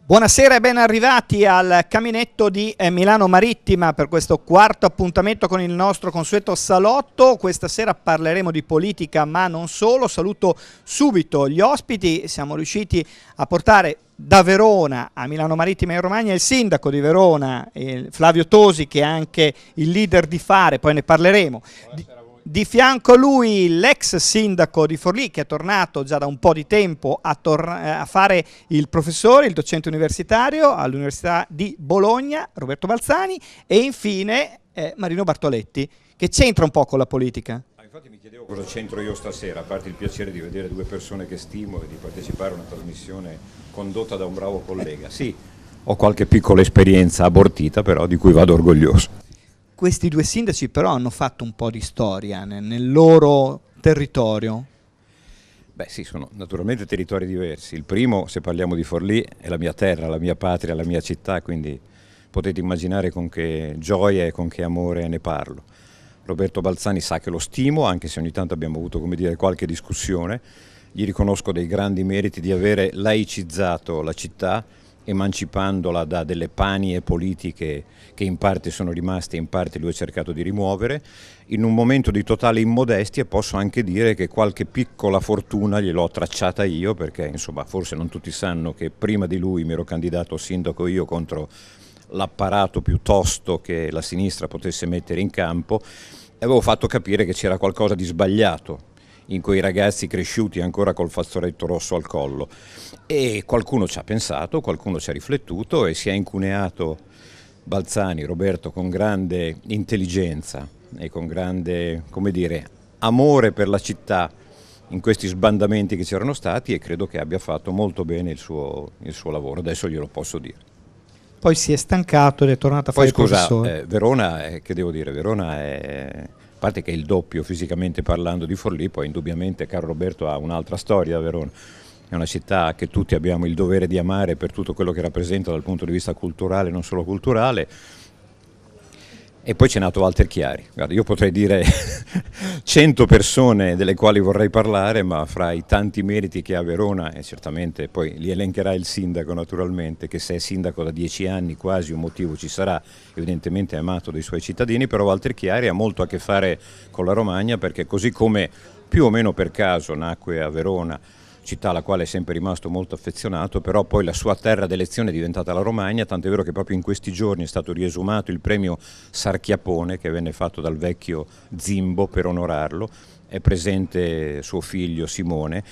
Buonasera e ben arrivati al caminetto di Milano Marittima per questo quarto appuntamento con il nostro consueto salotto. Questa sera parleremo di politica, ma non solo. Saluto subito gli ospiti. Siamo riusciti a portare da Verona a Milano Marittima in Romagna il sindaco di Verona, Flavio Tosi, che è anche il leader di Fare, poi ne parleremo. Di fianco a lui l'ex sindaco di Forlì, che è tornato già da un po' di tempo a fare il professore, il docente universitario all'Università di Bologna, Roberto Balzani, e infine Marino Bartoletti, che c'entra un po' con la politica. Infatti mi chiedevo cosa c'entro io stasera, a parte il piacere di vedere due persone che stimo e di partecipare a una trasmissione condotta da un bravo collega. Sì, ho qualche piccola esperienza abortita, però di cui vado orgoglioso. Questi due sindaci però hanno fatto un po' di storia nel loro territorio. Beh sì, sono naturalmente territori diversi. Il primo, se parliamo di Forlì, è la mia terra, la mia patria, la mia città, quindi potete immaginare con che gioia e con che amore ne parlo. Roberto Balzani sa che lo stimo, anche se ogni tanto abbiamo avuto, come dire, qualche discussione. Gli riconosco dei grandi meriti di avere laicizzato la città, emancipandola da delle panie politiche che in parte sono rimaste e in parte lui ha cercato di rimuovere, in un momento di totale immodestia. Posso anche dire che qualche piccola fortuna gliel'ho tracciata io, perché insomma forse non tutti sanno che prima di lui mi ero candidato sindaco io contro l'apparato piuttosto che la sinistra potesse mettere in campo, e avevo fatto capire che c'era qualcosa di sbagliato in quei ragazzi cresciuti ancora col fazzoletto rosso al collo, e qualcuno ci ha pensato, qualcuno ci ha riflettuto e si è incuneato Balzani, Roberto, con grande intelligenza e con grande, come dire, amore per la città in questi sbandamenti che c'erano stati, e credo che abbia fatto molto bene il suo lavoro, adesso glielo posso dire. Poi si è stancato ed è tornato a fare il professore. Verona, che devo dire, Verona è, a parte che è il doppio fisicamente parlando di Forlì, poi indubbiamente caro Roberto ha un'altra storia. Verona è una città che tutti abbiamo il dovere di amare per tutto quello che rappresenta dal punto di vista culturale, non solo culturale. E poi c'è nato Walter Chiari. Guarda, io potrei dire 100 persone delle quali vorrei parlare, ma fra i tanti meriti che ha Verona, e certamente poi li elencherà il sindaco naturalmente, che se è sindaco da 10 anni quasi un motivo ci sarà, evidentemente è amato dai suoi cittadini, però Walter Chiari ha molto a che fare con la Romagna, perché così come più o meno per caso nacque a Verona, città alla quale è sempre rimasto molto affezionato, però poi la sua terra d'elezione è diventata la Romagna, tant'è vero che proprio in questi giorni è stato riesumato il premio Sarchiapone che venne fatto dal vecchio Zimbo per onorarlo. È presente suo figlio Simone.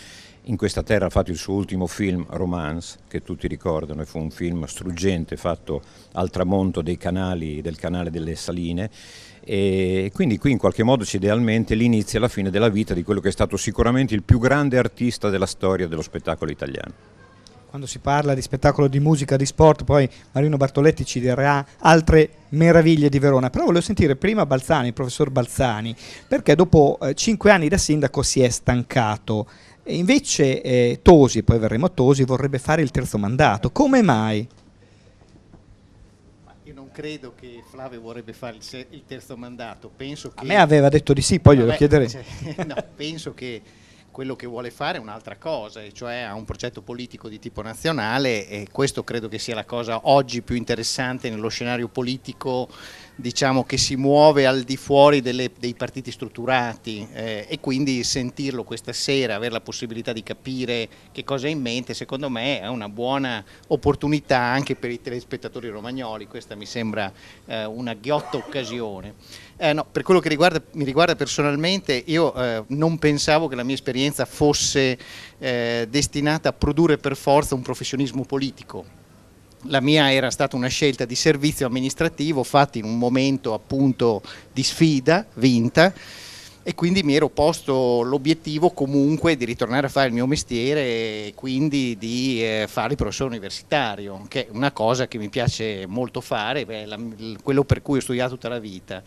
In questa terra ha fatto il suo ultimo film Romance, che tutti ricordano, e fu un film struggente fatto al tramonto del canale delle Saline, e quindi qui in qualche modo c'è idealmente l'inizio e la fine della vita di quello che è stato sicuramente il più grande artista della storia dello spettacolo italiano. Quando si parla di spettacolo, di musica, di sport, poi Marino Bartoletti ci dirà altre meraviglie di Verona. Però volevo sentire prima Balzani, il professor Balzani, perché dopo 5 anni da sindaco si è stancato. E invece Tosi, poi verremo a Tosi, vorrebbe fare il terzo mandato. Come mai? Io non credo che Flavio vorrebbe fare il terzo mandato. Penso che... A me aveva detto di sì, poi glielo chiederei. No, penso che quello che vuole fare è un'altra cosa, e cioè ha un progetto politico di tipo nazionale, e questo credo che sia la cosa oggi più interessante nello scenario politico, diciamo, che si muove al di fuori dei partiti strutturati, e quindi sentirlo questa sera, avere la possibilità di capire che cosa ha in mente, secondo me è una buona opportunità anche per i telespettatori romagnoli. Questa mi sembra una ghiotta occasione. No, per quello che mi riguarda personalmente, io non pensavo che la mia esperienza fosse destinata a produrre per forza un professionismo politico. La mia era stata una scelta di servizio amministrativo fatta in un momento appunto di sfida vinta, e quindi mi ero posto l'obiettivo comunque di ritornare a fare il mio mestiere, e quindi di fare il professore universitario, che è una cosa che mi piace molto fare, quello per cui ho studiato tutta la vita.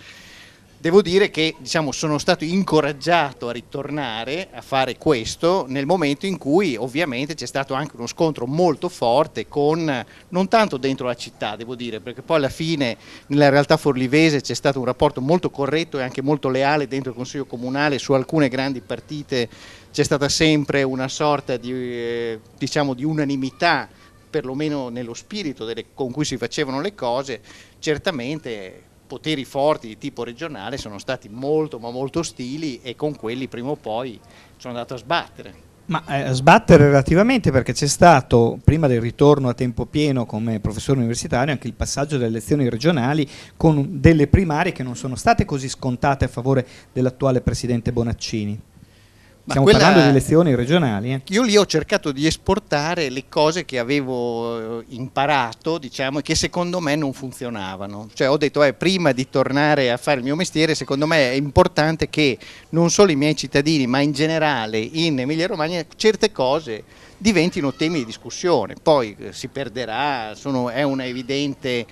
Devo dire che, diciamo, sono stato incoraggiato a ritornare a fare questo nel momento in cui ovviamente c'è stato anche uno scontro molto forte con, non tanto dentro la città, devo dire, perché poi alla fine nella realtà forlivese c'è stato un rapporto molto corretto e anche molto leale dentro il Consiglio Comunale. Su alcune grandi partite c'è stata sempre una sorta di, diciamo, di unanimità perlomeno nello spirito con cui si facevano le cose, certamente poteri forti di tipo regionale sono stati molto ma molto ostili, e con quelli prima o poi sono andato a sbattere. Ma sbattere relativamente, perché c'è stato, prima del ritorno a tempo pieno come professore universitario, anche il passaggio delle elezioni regionali con delle primarie che non sono state così scontate a favore dell'attuale presidente Bonaccini. Stiamo parlando di elezioni regionali. Io lì ho cercato di esportare le cose che avevo imparato, diciamo, e che secondo me non funzionavano. Cioè ho detto, prima di tornare a fare il mio mestiere, secondo me è importante che non solo i miei cittadini, ma in generale in Emilia-Romagna, certe cose diventino temi di discussione. Poi si perderà, è un evidente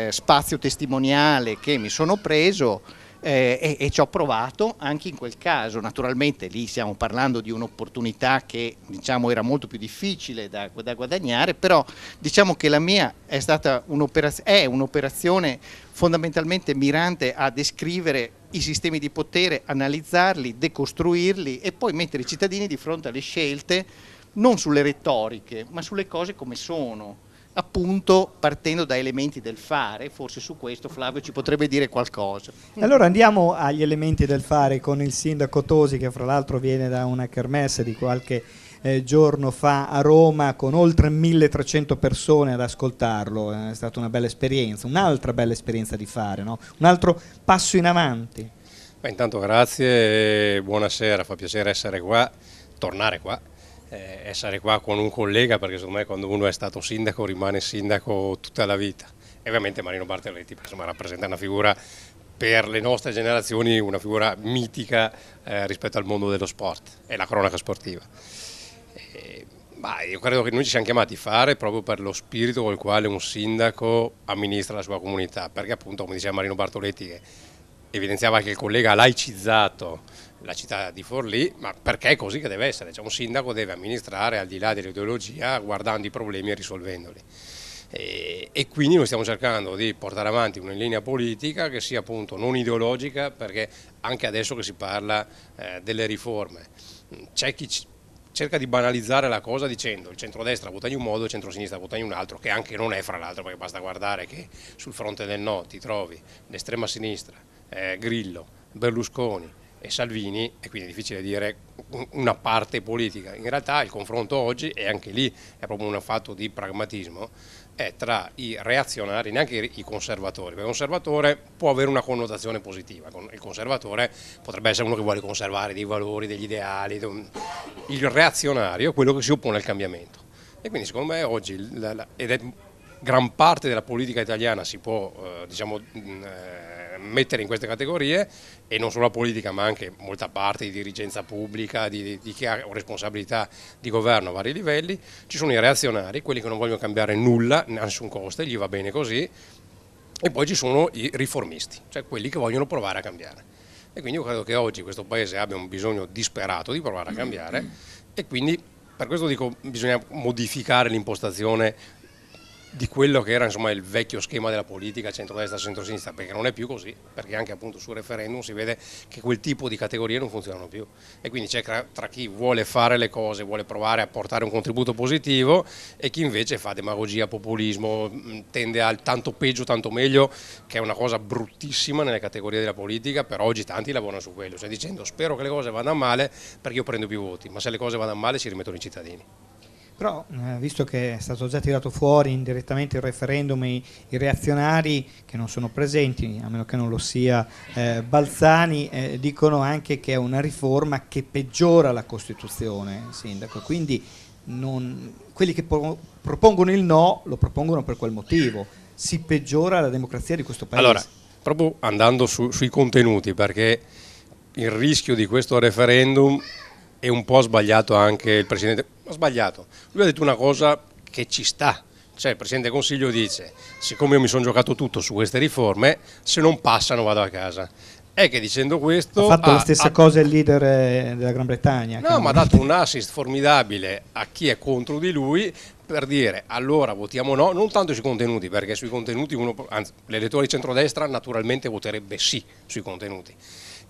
spazio testimoniale che mi sono preso, e ci ho provato anche in quel caso. Naturalmente lì stiamo parlando di un'opportunità che, diciamo, era molto più difficile da guadagnare, però diciamo che la mia è stata un'operazione fondamentalmente mirante a descrivere i sistemi di potere, analizzarli, decostruirli e poi mettere i cittadini di fronte alle scelte, non sulle retoriche, ma sulle cose come sono, appunto partendo da elementi del fare. Forse su questo Flavio ci potrebbe dire qualcosa. Allora andiamo agli elementi del fare con il sindaco Tosi, che fra l'altro viene da una kermesse di qualche giorno fa a Roma con oltre 1300 persone ad ascoltarlo. È stata una bella esperienza, un'altra bella esperienza di fare, no? Un altro passo in avanti. Intanto grazie e buonasera, fa piacere essere qua, tornare qua. Essere qua con un collega, perché secondo me quando uno è stato sindaco rimane sindaco tutta la vita, e ovviamente Marino Bartoletti insomma rappresenta una figura per le nostre generazioni, una figura mitica rispetto al mondo dello sport e la cronaca sportiva. Io credo che noi ci siamo chiamati a fare proprio per lo spirito con il quale un sindaco amministra la sua comunità, perché appunto, come diceva Marino Bartoletti, che evidenziava che il collega ha laicizzato la città di Forlì, ma perché è così che deve essere, cioè un sindaco deve amministrare al di là dell'ideologia, guardando i problemi e risolvendoli. E quindi noi stiamo cercando di portare avanti una linea politica che sia appunto non ideologica, perché anche adesso che si parla delle riforme, c'è chi cerca di banalizzare la cosa dicendo il centrodestra vota in un modo, il centrosinistra vota in un altro, che anche non è fra l'altro, perché basta guardare che sul fronte del no ti trovi l'estrema sinistra, Grillo, Berlusconi e Salvini, e quindi è difficile dire una parte politica. In realtà il confronto oggi, e anche lì è proprio un fatto di pragmatismo, è tra i reazionari, neanche i conservatori, perché il conservatore può avere una connotazione positiva, il conservatore potrebbe essere uno che vuole conservare dei valori, degli ideali, il reazionario è quello che si oppone al cambiamento. E quindi secondo me oggi, ed è gran parte della politica italiana si può mettere in queste categorie, e non solo la politica ma anche molta parte di dirigenza pubblica, di chi ha responsabilità di governo a vari livelli. Ci sono i reazionari, quelli che non vogliono cambiare nulla, a nessun costo, gli va bene così, e poi ci sono i riformisti, cioè quelli che vogliono provare a cambiare. E quindi io credo che oggi questo Paese abbia un bisogno disperato di provare a cambiare, e quindi per questo dico bisogna modificare l'impostazione di quello che era insomma il vecchio schema della politica centrodestra centrosinistra, perché non è più così, perché anche appunto sul referendum si vede che quel tipo di categorie non funzionano più, e quindi c'è tra chi vuole fare le cose, vuole provare a portare un contributo positivo, e chi invece fa demagogia, populismo, tende al tanto peggio tanto meglio, che è una cosa bruttissima nelle categorie della politica. Però oggi tanti lavorano su quello, cioè dicendo spero che le cose vadano male perché io prendo più voti, ma se le cose vanno male ci rimettono i cittadini. Però, visto che è stato già tirato fuori indirettamente il referendum, i reazionari che non sono presenti, a meno che non lo sia Balzani, dicono anche che è una riforma che peggiora la Costituzione, sindaco. Quindi quelli che propongono il no lo propongono per quel motivo. Si peggiora la democrazia di questo Paese. Allora, proprio andando sui contenuti, perché il rischio di questo referendum è un po' sbagliato anche il Presidente. Ha sbagliato. Lui ha detto una cosa che ci sta, cioè il Presidente del Consiglio dice: siccome io mi sono giocato tutto su queste riforme, se non passano vado a casa. È che dicendo questo ha fatto la stessa cosa il leader della Gran Bretagna. No, ma ha dato un assist formidabile a chi è contro di lui, per dire allora votiamo no, non tanto sui contenuti, perché sui contenuti l'elettore di centrodestra naturalmente voterebbe sì sui contenuti.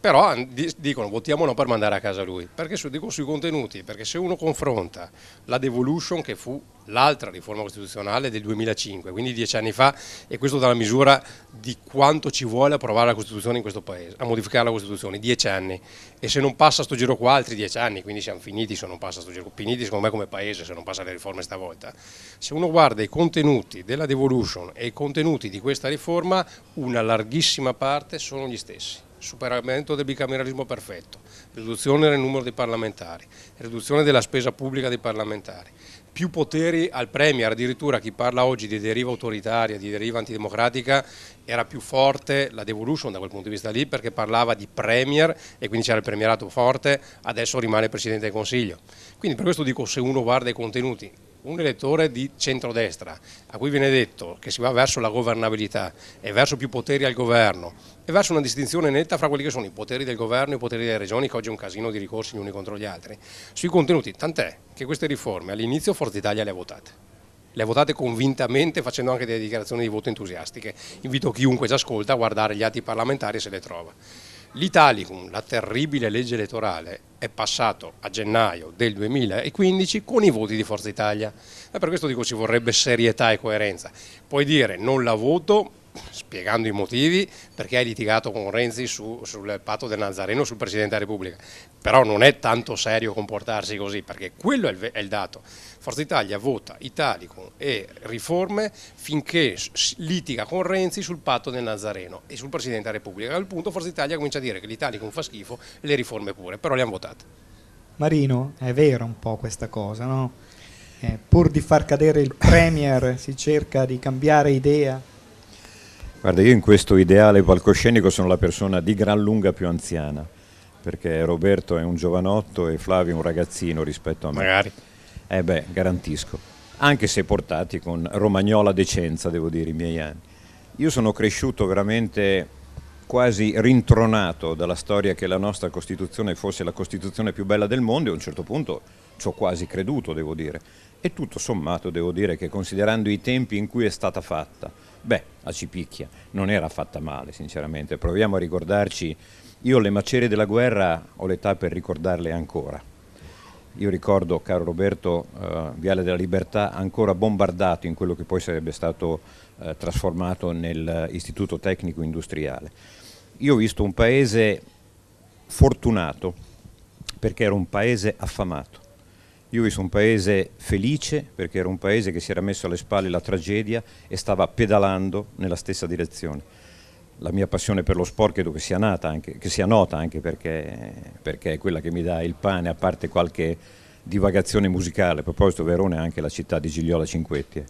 Però dicono votiamo no per mandare a casa lui, perché dico sui contenuti, perché se uno confronta la devolution, che fu l'altra riforma costituzionale del 2005, quindi 10 anni fa, e questo dà la misura di quanto ci vuole approvare la Costituzione in questo Paese, a modificare la Costituzione, 10 anni, e se non passa sto giro qua altri 10 anni, quindi siamo finiti se non passa sto giro, finiti secondo me come Paese se non passa le riforme stavolta. Se uno guarda i contenuti della devolution e i contenuti di questa riforma, una larghissima parte sono gli stessi. Superamento del bicameralismo perfetto, riduzione del numero dei parlamentari, riduzione della spesa pubblica dei parlamentari, più poteri al Premier, addirittura chi parla oggi di deriva autoritaria, di deriva antidemocratica, era più forte la devolution da quel punto di vista lì, perché parlava di Premier e quindi c'era il premierato forte, adesso rimane Presidente del Consiglio. Quindi per questo dico, se uno guarda i contenuti, un elettore di centrodestra a cui viene detto che si va verso la governabilità e verso più poteri al governo e verso una distinzione netta fra quelli che sono i poteri del governo e i poteri delle regioni, che oggi è un casino di ricorsi gli uni contro gli altri, sui contenuti, tant'è che queste riforme all'inizio Forza Italia le ha votate. Le ha votate convintamente, facendo anche delle dichiarazioni di voto entusiastiche. Invito chiunque ci ascolta a guardare gli atti parlamentari se le trova. L'Italicum, la terribile legge elettorale, è passato a gennaio del 2015 con i voti di Forza Italia. E per questo dico ci vorrebbe serietà e coerenza. Puoi dire non la voto, spiegando i motivi, perché hai litigato con Renzi sul patto del Nazareno, sul Presidente della Repubblica, però non è tanto serio comportarsi così, perché quello è il dato. Forza Italia vota Italicum e riforme finché litiga con Renzi sul patto del Nazareno e sul Presidente della Repubblica. A quel punto Forza Italia comincia a dire che l'Italicum fa schifo e le riforme pure, però le hanno votate. Marino, è vera un po' questa cosa, no? Pur di far cadere il Premier si cerca di cambiare idea. Guarda, io in questo ideale palcoscenico sono la persona di gran lunga più anziana, perché Roberto è un giovanotto e Flavio un ragazzino rispetto a me. Magari. Garantisco. Anche se portati con romagnola decenza, devo dire, i miei anni. Io sono cresciuto veramente quasi rintronato dalla storia che la nostra Costituzione fosse la Costituzione più bella del mondo, e a un certo punto ci ho quasi creduto, devo dire. E tutto sommato devo dire che, considerando i tempi in cui è stata fatta, a Cipicchia non era fatta male, sinceramente. Proviamo a ricordarci. Io le macerie della guerra ho l'età per ricordarle ancora. Io ricordo, caro Roberto, Viale della Libertà ancora bombardato in quello che poi sarebbe stato trasformato nell'Istituto Tecnico Industriale. Io ho visto un paese fortunato perché era un paese affamato. Io ho visto un paese felice perché era un paese che si era messo alle spalle la tragedia e stava pedalando nella stessa direzione. La mia passione per lo sport credo che sia nota anche perché è quella che mi dà il pane, a parte qualche divagazione musicale. A proposito, Verona è anche la città di Gigliola Cinquetti.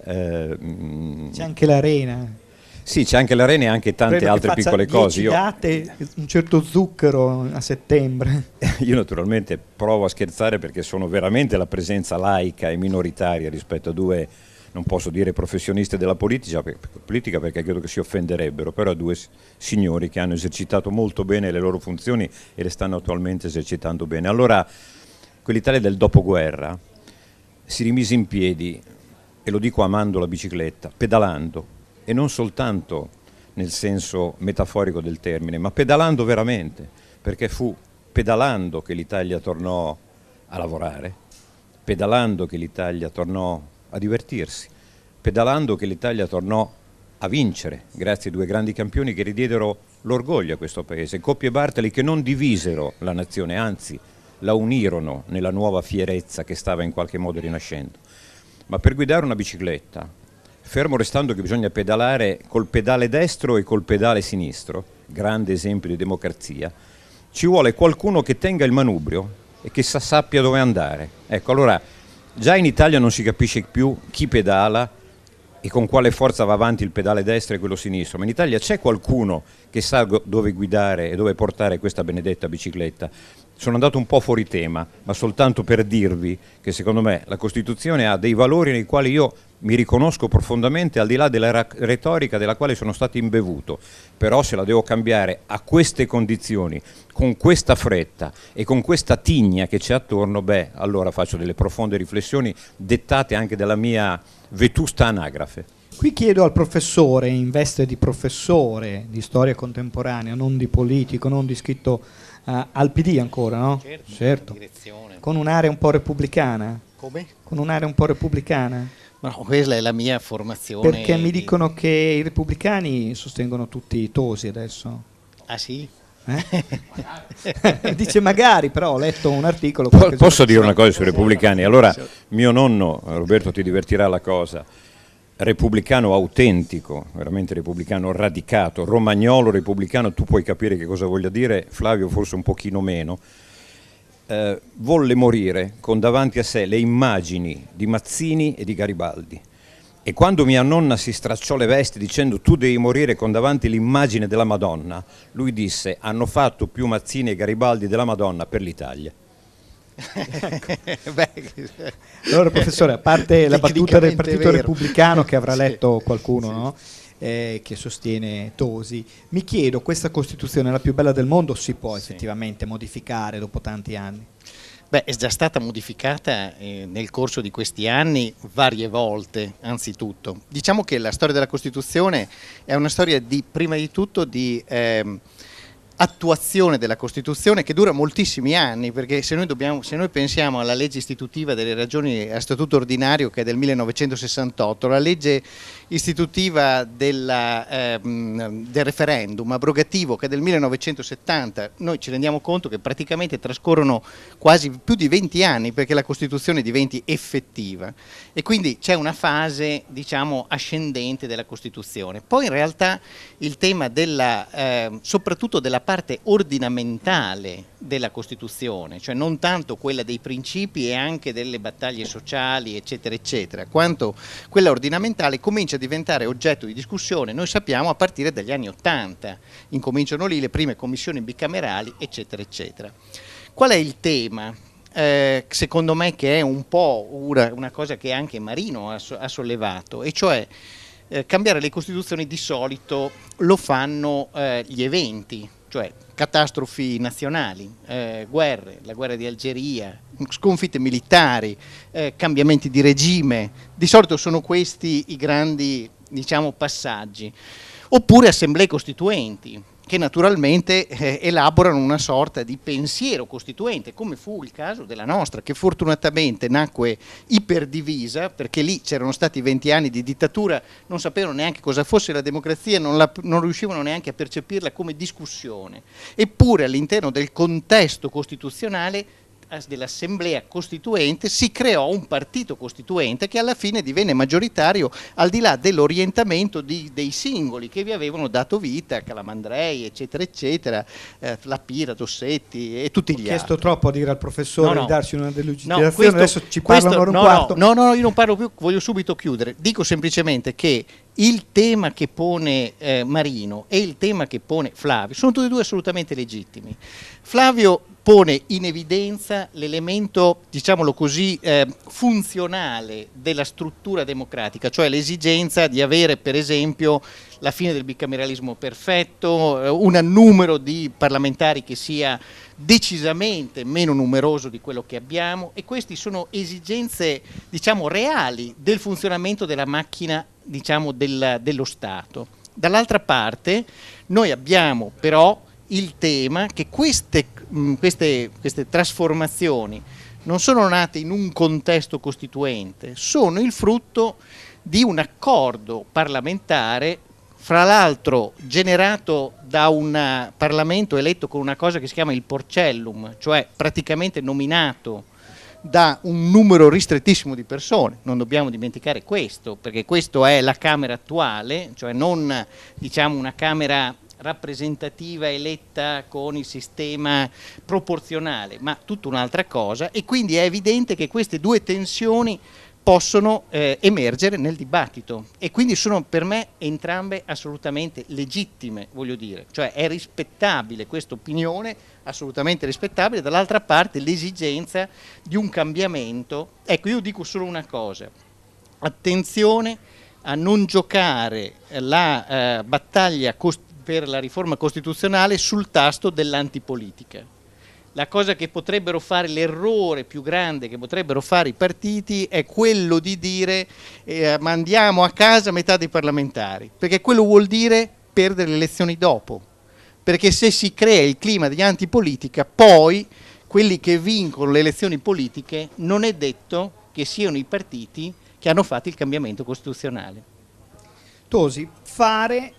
C'è anche l'arena. Sì, c'è anche l'arena e anche tante Credo altre piccole cose. Date un certo zucchero a settembre. Io naturalmente provo a scherzare perché sono veramente la presenza laica e minoritaria rispetto a due, non posso dire professionisti della politica perché credo che si offenderebbero, però a due signori che hanno esercitato molto bene le loro funzioni e le stanno attualmente esercitando bene. Allora, quell'Italia del dopoguerra si rimise in piedi, e lo dico amando la bicicletta, pedalando, e non soltanto nel senso metaforico del termine, ma pedalando veramente, perché fu pedalando che l'Italia tornò a lavorare, pedalando che l'Italia tornò a divertirsi, pedalando che l'Italia tornò a vincere, grazie ai due grandi campioni che ridiedero l'orgoglio a questo paese, Coppi e Bartali, che non divisero la nazione, anzi la unirono nella nuova fierezza che stava in qualche modo rinascendo. Ma per guidare una bicicletta, fermo restando che bisogna pedalare col pedale destro e col pedale sinistro, grande esempio di democrazia, ci vuole qualcuno che tenga il manubrio e che sappia dove andare. Ecco, allora già in Italia non si capisce più chi pedala e con quale forza va avanti il pedale destro e quello sinistro, ma in Italia c'è qualcuno che sa dove guidare e dove portare questa benedetta bicicletta. Sono andato un po' fuori tema, ma soltanto per dirvi che secondo me la Costituzione ha dei valori nei quali io mi riconosco profondamente, al di là della retorica della quale sono stato imbevuto. Però se la devo cambiare a queste condizioni, con questa fretta e con questa tigna che c'è attorno, allora faccio delle profonde riflessioni dettate anche dalla mia vetusta anagrafe. Qui chiedo al professore, in veste di professore di storia contemporanea, non di politico, non di iscritto al PD ancora, no? Certo. Direzione. Con un'area un po' repubblicana? Come? Con un'area un po' repubblicana? No, questa è la mia formazione. Perché mi dicono che i repubblicani sostengono tutti Tosi adesso. Ah sì? Dice magari, però ho letto un articolo. Posso dire una cosa sui repubblicani? Allora, mio nonno, Roberto, ti divertirà la cosa, repubblicano autentico, veramente repubblicano radicato, romagnolo repubblicano, tu puoi capire che cosa voglia dire, Flavio forse un pochino meno, volle morire con davanti a sé le immagini di Mazzini e di Garibaldi. E quando mia nonna si stracciò le vesti dicendo tu devi morire con davanti l'immagine della Madonna, lui disse hanno fatto più Mazzini e Garibaldi della Madonna per l'Italia. Allora professore, a parte la battuta del Partito Repubblicano che avrà letto qualcuno, no? Che sostiene Tosi, mi chiedo, questa Costituzione è la più bella del mondo? Si può effettivamente modificare dopo tanti anni? Beh, è già stata modificata nel corso di questi anni varie volte, anzitutto. Diciamo che la storia della Costituzione è una storia prima di tutto di attuazione della Costituzione che dura moltissimi anni, perché se noi pensiamo alla legge istitutiva delle regioni a statuto ordinario che è del 1968, la legge istitutiva del referendum abrogativo che è del 1970, noi ci rendiamo conto che praticamente trascorrono quasi più di 20 anni perché la Costituzione diventi effettiva e quindi c'è una fase diciamo ascendente della Costituzione. Poi in realtà il tema soprattutto della parte ordinamentale della Costituzione, cioè non tanto quella dei principi e anche delle battaglie sociali eccetera eccetera, quanto quella ordinamentale comincia a diventare oggetto di discussione, noi sappiamo a partire dagli anni '80, incominciano lì le prime commissioni bicamerali eccetera eccetera. Qual è il tema? Secondo me che è un po' una cosa che anche Marino ha sollevato, e cioè cambiare le Costituzioni di solito lo fanno gli eventi, cioè catastrofi nazionali, guerre, la guerra di Algeria, sconfitte militari, cambiamenti di regime, di solito sono questi i grandi diciamo, passaggi, oppure assemblee costituenti che naturalmente elaborano una sorta di pensiero costituente, come fu il caso della nostra, che fortunatamente nacque iperdivisa, perché lì c'erano stati 20 anni di dittatura, non sapevano neanche cosa fosse la democrazia, non riuscivano neanche a percepirla come discussione. Eppure all'interno del contesto costituzionale dell'assemblea costituente si creò un partito costituente che alla fine divenne maggioritario al di là dell'orientamento dei singoli che vi avevano dato vita, Calamandrei eccetera eccetera, La Pira, Dossetti e tutti gli altri. Ho chiesto troppo a dire al professore di darci una delucidazione, adesso ci parlano un quarto. No, io non parlo più, voglio subito chiudere, dico semplicemente che il tema che pone Marino e il tema che pone Flavio sono tutti e due assolutamente legittimi. Flavio pone in evidenza l'elemento, diciamolo così, funzionale della struttura democratica, cioè l'esigenza di avere per esempio la fine del bicameralismo perfetto, un numero di parlamentari che sia decisamente meno numeroso di quello che abbiamo, e queste sono esigenze diciamo reali del funzionamento della macchina diciamo dello Stato. Dall'altra parte noi abbiamo però il tema che queste trasformazioni non sono nate in un contesto costituente, sono il frutto di un accordo parlamentare, fra l'altro generato da un Parlamento eletto con una cosa che si chiama il porcellum, cioè praticamente nominato da un numero ristrettissimo di persone. Non dobbiamo dimenticare questo, perché questa è la Camera attuale, cioè non diciamo una Camera rappresentativa eletta con il sistema proporzionale, ma tutta un'altra cosa, e quindi è evidente che queste due tensioni possono emergere nel dibattito e quindi sono per me entrambe assolutamente legittime, voglio dire, cioè è rispettabile questa opinione, assolutamente rispettabile, dall'altra parte l'esigenza di un cambiamento. Ecco, io dico solo una cosa, attenzione a non giocare la battaglia per la riforma costituzionale sul tasto dell'antipolitica. La cosa che potrebbero fare, l'errore più grande che potrebbero fare i partiti è quello di dire mandiamo a casa metà dei parlamentari, perché quello vuol dire perdere le elezioni dopo, perché se si crea il clima di antipolitica, poi quelli che vincono le elezioni politiche non è detto che siano i partiti che hanno fatto il cambiamento costituzionale. Tosi, fare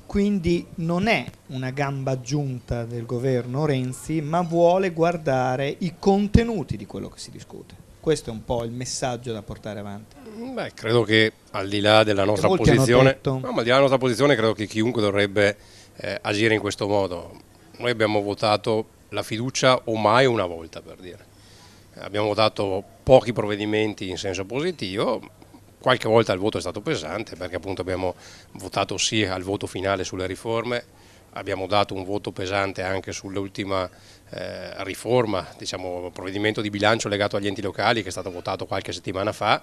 quindi non è una gamba aggiunta del governo Renzi, ma vuole guardare i contenuti di quello che si discute. Questo è un po' il messaggio da portare avanti. Beh, credo che al di là della nostra molti hanno posizione, detto- no, ma al di là della nostra posizione, credo che chiunque dovrebbe agire in questo modo. Noi abbiamo votato la fiducia o mai una volta, per dire. Abbiamo votato pochi provvedimenti in senso positivo, qualche volta il voto è stato pesante perché appunto abbiamo votato sì al voto finale sulle riforme, abbiamo dato un voto pesante anche sull'ultima riforma, diciamo provvedimento di bilancio legato agli enti locali che è stato votato qualche settimana fa,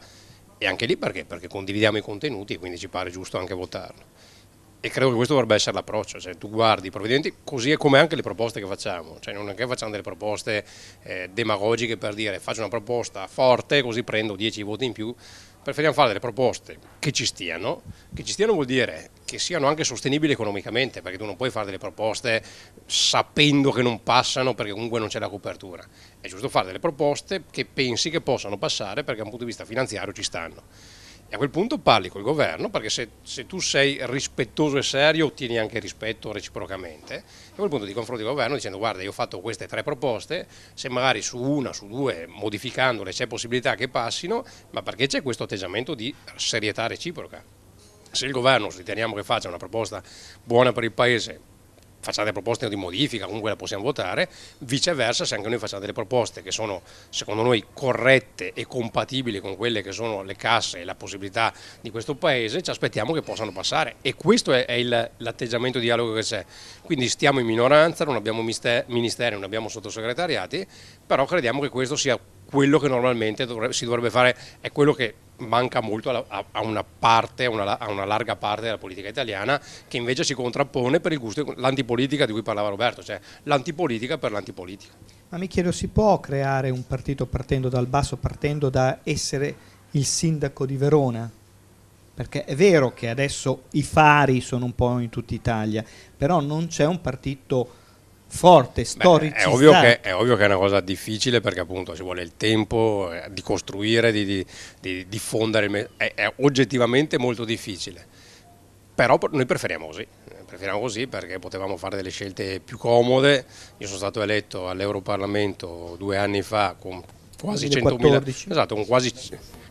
e anche lì perché? Perché condividiamo i contenuti e quindi ci pare giusto anche votarlo. E credo che questo dovrebbe essere l'approccio, cioè tu guardi i provvedimenti così è come anche le proposte che facciamo, cioè non è che facciamo delle proposte demagogiche per dire faccio una proposta forte così prendo 10 voti in più, preferiamo fare delle proposte che ci stiano vuol dire che siano anche sostenibili economicamente, perché tu non puoi fare delle proposte sapendo che non passano perché comunque non c'è la copertura, è giusto fare delle proposte che pensi che possano passare perché da un punto di vista finanziario ci stanno. E a quel punto parli col governo, perché se tu sei rispettoso e serio ottieni anche rispetto reciprocamente, e a quel punto ti confronti col governo dicendo guarda io ho fatto queste 3 proposte, se magari su una, su 2, modificandole c'è possibilità che passino, ma perché c'è questo atteggiamento di serietà reciproca. Se il governo riteniamo che faccia una proposta buona per il Paese, facciamo delle proposte di modifica, comunque la possiamo votare, viceversa se anche noi facciamo delle proposte che sono secondo noi corrette e compatibili con quelle che sono le casse e la possibilità di questo Paese, ci aspettiamo che possano passare, e questo è l'atteggiamento di dialogo che c'è. Quindi stiamo in minoranza, non abbiamo ministeri, non abbiamo sottosegretariati, però crediamo che questo sia quello che normalmente si dovrebbe fare, è quello che manca molto a una parte, a una larga parte della politica italiana, che invece si contrappone per il gusto, l'antipolitica di cui parlava Roberto, cioè l'antipolitica per l'antipolitica. Ma mi chiedo, si può creare un partito partendo dal basso, partendo da essere il sindaco di Verona? Perché è vero che adesso i fari sono un po' in tutta Italia, però non c'è un partito forte, storicizzato. È ovvio che è una cosa difficile perché appunto ci vuole il tempo di costruire, di diffondere, è oggettivamente molto difficile, però noi preferiamo così perché potevamo fare delle scelte più comode. Io sono stato eletto all'Europarlamento 2 anni fa con quasi 100.000, esatto, con quasi...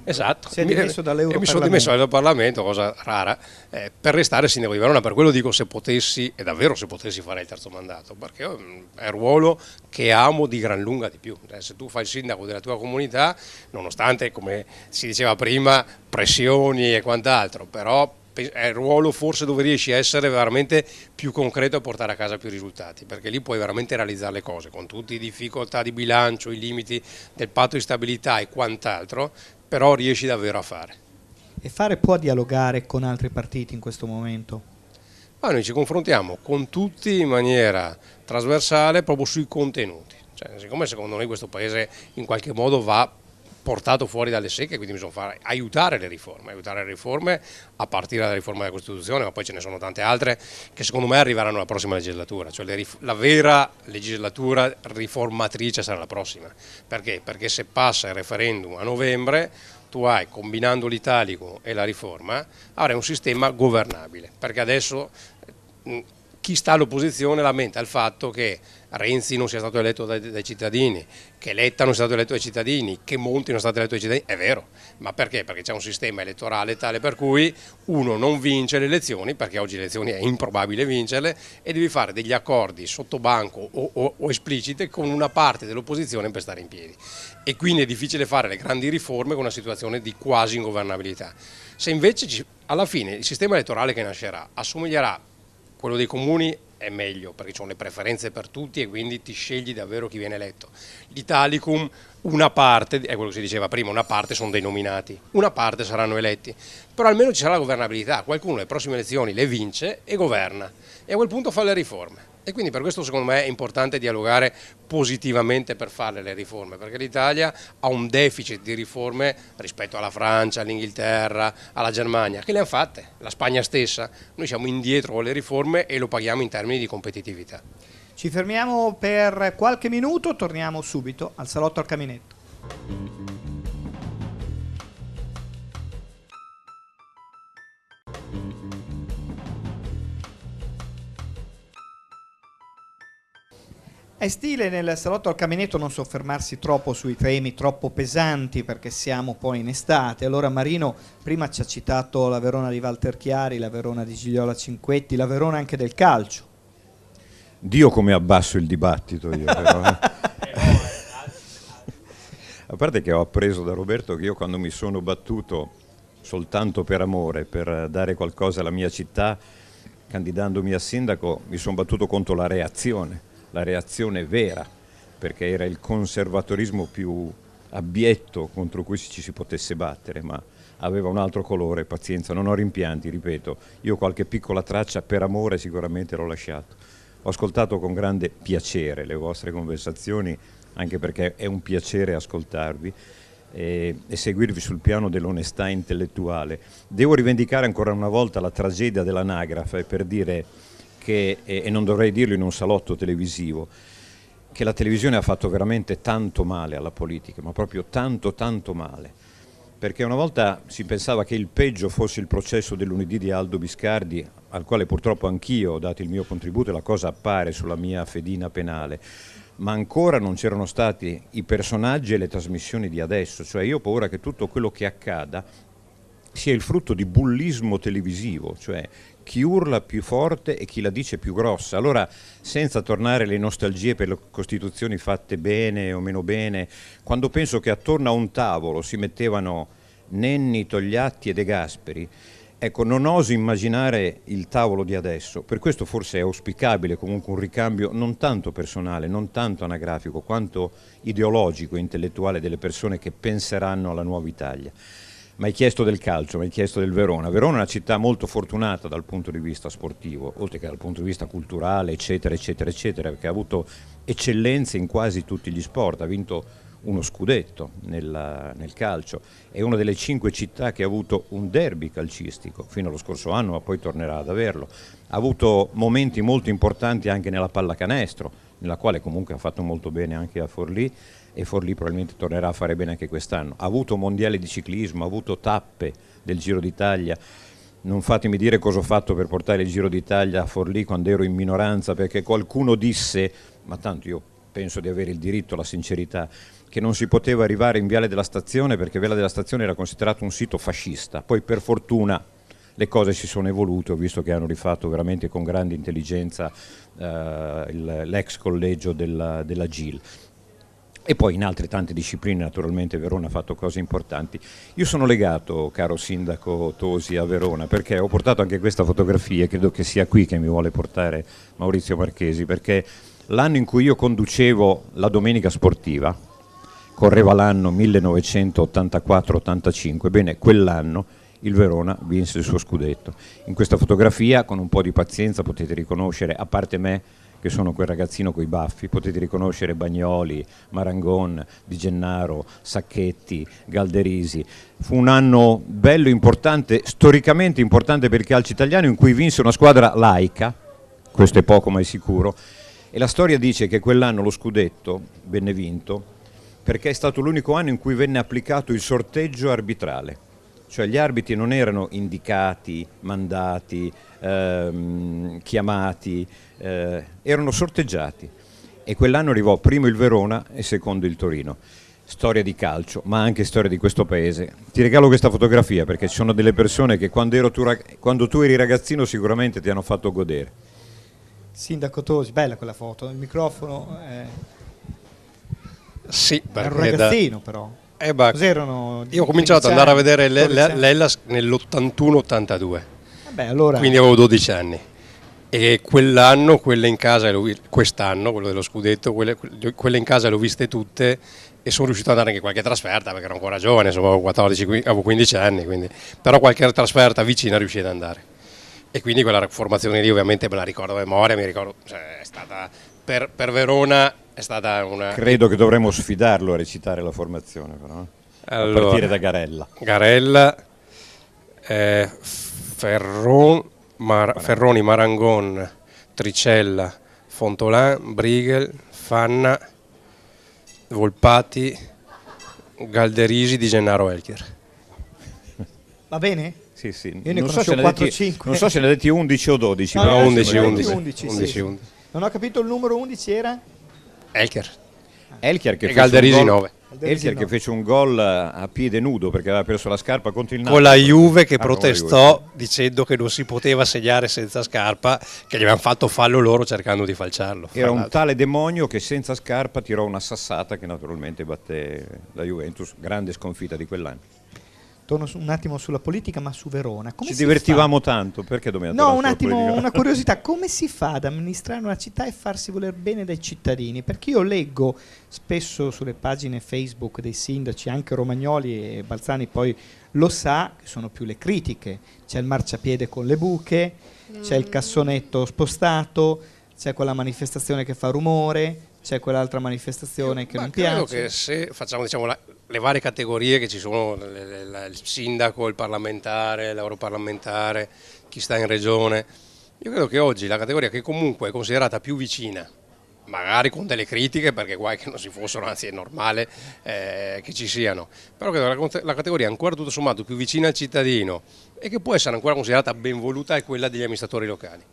Esatto, si è dimesso dall'Europarlamento. Mi sono dimesso dall'Europarlamento, cosa rara, per restare sindaco di Verona. Per quello dico se potessi, e davvero se potessi fare il terzo mandato, perché è un ruolo che amo di gran lunga di più. Se tu fai il sindaco della tua comunità, nonostante, come si diceva prima, pressioni e quant'altro, però è il ruolo forse dove riesci a essere veramente più concreto e portare a casa più risultati, perché lì puoi veramente realizzare le cose, con tutte le difficoltà di bilancio, i limiti del patto di stabilità e quant'altro, però riesci davvero a fare. E fare può dialogare con altri partiti in questo momento? Ma noi ci confrontiamo con tutti in maniera trasversale proprio sui contenuti, cioè, siccome secondo noi questo Paese in qualche modo va portato fuori dalle secche, quindi bisogna aiutare le riforme a partire dalla riforma della Costituzione, ma poi ce ne sono tante altre che secondo me arriveranno alla prossima legislatura, cioè la vera legislatura riformatrice sarà la prossima. Perché? Perché se passa il referendum a novembre tu hai, combinando l'italico e la riforma, avrai un sistema governabile, perché adesso chi sta all'opposizione lamenta il fatto che Renzi non sia stato eletto dai cittadini, che Letta non sia stato eletto dai cittadini, che Monti non sia stato eletto dai cittadini. È vero, ma perché? Perché c'è un sistema elettorale tale per cui uno non vince le elezioni, perché oggi le elezioni è improbabile vincerle, e devi fare degli accordi sotto banco o esplicite con una parte dell'opposizione per stare in piedi. E quindi è difficile fare le grandi riforme con una situazione di quasi ingovernabilità. Se invece alla fine il sistema elettorale che nascerà assomiglierà quello dei comuni, è meglio perché ci sono le preferenze per tutti e quindi ti scegli davvero chi viene eletto. L'Italicum, una parte, è quello che si diceva prima, una parte sono dei nominati, una parte saranno eletti, però almeno ci sarà la governabilità, qualcuno alle prossime elezioni le vince e governa, e a quel punto fa le riforme. E quindi per questo secondo me è importante dialogare positivamente per fare le riforme, perché l'Italia ha un deficit di riforme rispetto alla Francia, all'Inghilterra, alla Germania, che le hanno fatte, la Spagna stessa. Noi siamo indietro con le riforme e lo paghiamo in termini di competitività. Ci fermiamo per qualche minuto, torniamo subito al Salotto al Caminetto. È stile nel Salotto al Caminetto non soffermarsi troppo sui temi troppo pesanti perché siamo poi in estate. Allora Marino prima ci ha citato la Verona di Walter Chiari, la Verona di Gigliola Cinquetti, la Verona anche del calcio. Dio come abbasso il dibattito io però. A parte che ho appreso da Roberto che io quando mi sono battuto soltanto per amore, per dare qualcosa alla mia città, candidandomi a sindaco, mi sono battuto contro la reazione vera, perché era il conservatorismo più abietto contro cui ci si potesse battere, ma aveva un altro colore, pazienza, non ho rimpianti, ripeto, io qualche piccola traccia per amore sicuramente l'ho lasciato. Ho ascoltato con grande piacere le vostre conversazioni, anche perché è un piacere ascoltarvi e seguirvi sul piano dell'onestà intellettuale. Devo rivendicare ancora una volta la tragedia dell'anagrafe per dire che, e non dovrei dirlo in un salotto televisivo, che la televisione ha fatto veramente tanto male alla politica, ma proprio tanto male, perché una volta si pensava che il peggio fosse il processo del lunedì di Aldo Biscardi, al quale purtroppo anch'io ho dato il mio contributo e la cosa appare sulla mia fedina penale, ma ancora non c'erano stati i personaggi e le trasmissioni di adesso, cioè io ho paura che tutto quello che accada sia il frutto di bullismo televisivo, cioè chi urla più forte e chi la dice più grossa. Allora, senza tornare alle nostalgie per le costituzioni fatte bene o meno bene, quando penso che attorno a un tavolo si mettevano Nenni, Togliatti e De Gasperi, ecco, non oso immaginare il tavolo di adesso. Per questo forse è auspicabile comunque un ricambio non tanto personale, non tanto anagrafico, quanto ideologico e intellettuale delle persone che penseranno alla nuova Italia. Mi hai chiesto del calcio, mi hai chiesto del Verona. Verona è una città molto fortunata dal punto di vista sportivo, oltre che dal punto di vista culturale, eccetera, eccetera, eccetera, perché ha avuto eccellenze in quasi tutti gli sport, ha vinto uno scudetto nel calcio, è una delle 5 città che ha avuto un derby calcistico fino allo scorso anno, ma poi tornerà ad averlo. Ha avuto momenti molto importanti anche nella pallacanestro, nella quale comunque ha fatto molto bene anche a Forlì, e Forlì probabilmente tornerà a fare bene anche quest'anno. Ha avuto mondiali di ciclismo, ha avuto tappe del Giro d'Italia. Non fatemi dire cosa ho fatto per portare il Giro d'Italia a Forlì quando ero in minoranza, perché qualcuno disse, ma tanto io penso di avere il diritto alla sincerità, che non si poteva arrivare in Viale della Stazione perché Viale della Stazione era considerato un sito fascista. Poi per fortuna le cose si sono evolute, ho visto che hanno rifatto veramente con grande intelligenza l'ex collegio della GIL. E poi in altre tante discipline naturalmente Verona ha fatto cose importanti. Io sono legato, caro sindaco Tosi, a Verona perché ho portato anche questa fotografia e credo che sia qui che mi vuole portare Maurizio Marchesi, perché l'anno in cui io conducevo la domenica sportiva, correva l'anno 1984-85, bene, quell'anno il Verona vinse il suo scudetto. In questa fotografia, con un po' di pazienza, potete riconoscere, a parte me, che sono quel ragazzino coi baffi, potete riconoscere Bagnoli, Marangon, Di Gennaro, Sacchetti, Galderisi. Fu un anno bello, importante, storicamente importante per il calcio italiano, in cui vinse una squadra laica, questo è poco ma è sicuro, e la storia dice che quell'anno lo scudetto venne vinto perché è stato l'unico anno in cui venne applicato il sorteggio arbitrale, cioè gli arbitri non erano indicati, mandati, chiamati, erano sorteggiati, e quell'anno arrivò primo il Verona e secondo il Torino. Storia di calcio, ma anche storia di questo paese. Ti regalo questa fotografia perché ci sono delle persone che quando tu eri ragazzino sicuramente ti hanno fatto godere. Sindaco Tosi, bella quella foto, il microfono sì, era un ragazzino però. Cos'erano? Io ho cominciato ad andare a vedere l'Hellas nell'81-82, allora... quindi avevo 12 anni. E quell'anno, quest'anno, quello dello scudetto, quelle in casa le ho viste tutte e sono riuscito ad andare anche qualche trasferta perché ero ancora giovane, insomma avevo 15 anni, quindi, però qualche trasferta vicina riuscii ad andare. E quindi quella formazione lì ovviamente me la ricordo a memoria, mi ricordo, cioè, è stata per Verona è stata una... Credo che dovremmo sfidarlo a recitare la formazione, però. Allora, a partire da Garella. Garella, Ferroni, Marangon, Tricella, Fontolan, Brigel, Fanna, Volpati, Galderisi, Di Gennaro, Elchier. Va bene? Sì, sì. Io ne Non so, conosco se ne 4-5. non so se ne ha detti 11 o 12. No, però no, 11, insomma, 11, 11. sì. Non ho capito, il numero 11 era? Elchier. Elchier che E fece Galderisi un gol- 9. Elchier che fece un gol a piede nudo perché aveva perso la scarpa contro il Con Napoli. la Juve che Ah, con la protestò Juve. dicendo che non si poteva segnare senza scarpa, che gli avevano fatto fallo loro cercando di falciarlo. fra Era un l'altro. tale demonio che senza scarpa tirò una sassata che naturalmente batté la Juventus, grande sconfitta di quell'anno. Torno un attimo sulla politica, ma su Verona. Come Ci si divertivamo tanto, perché dobbiamo No, un tornare sulla attimo, politica? una curiosità, come si fa ad amministrare una città e farsi voler bene dai cittadini? Perché io leggo spesso sulle pagine Facebook dei sindaci, anche Romagnoli e Balzani poi lo sa, che sono più le critiche. C'è il marciapiede con le buche, c'è il cassonetto spostato, c'è quella manifestazione che fa rumore, c'è quell'altra manifestazione che Ma non credo piace. che se facciamo le varie categorie che ci sono, il sindaco, il parlamentare, l'europarlamentare, chi sta in regione, io credo che oggi la categoria che comunque è considerata più vicina, magari con delle critiche, perché guai che non si fossero, anzi è normale che ci siano, però credo che la categoria ancora tutto sommato più vicina al cittadino e che può essere ancora considerata ben voluta è quella degli amministratori locali,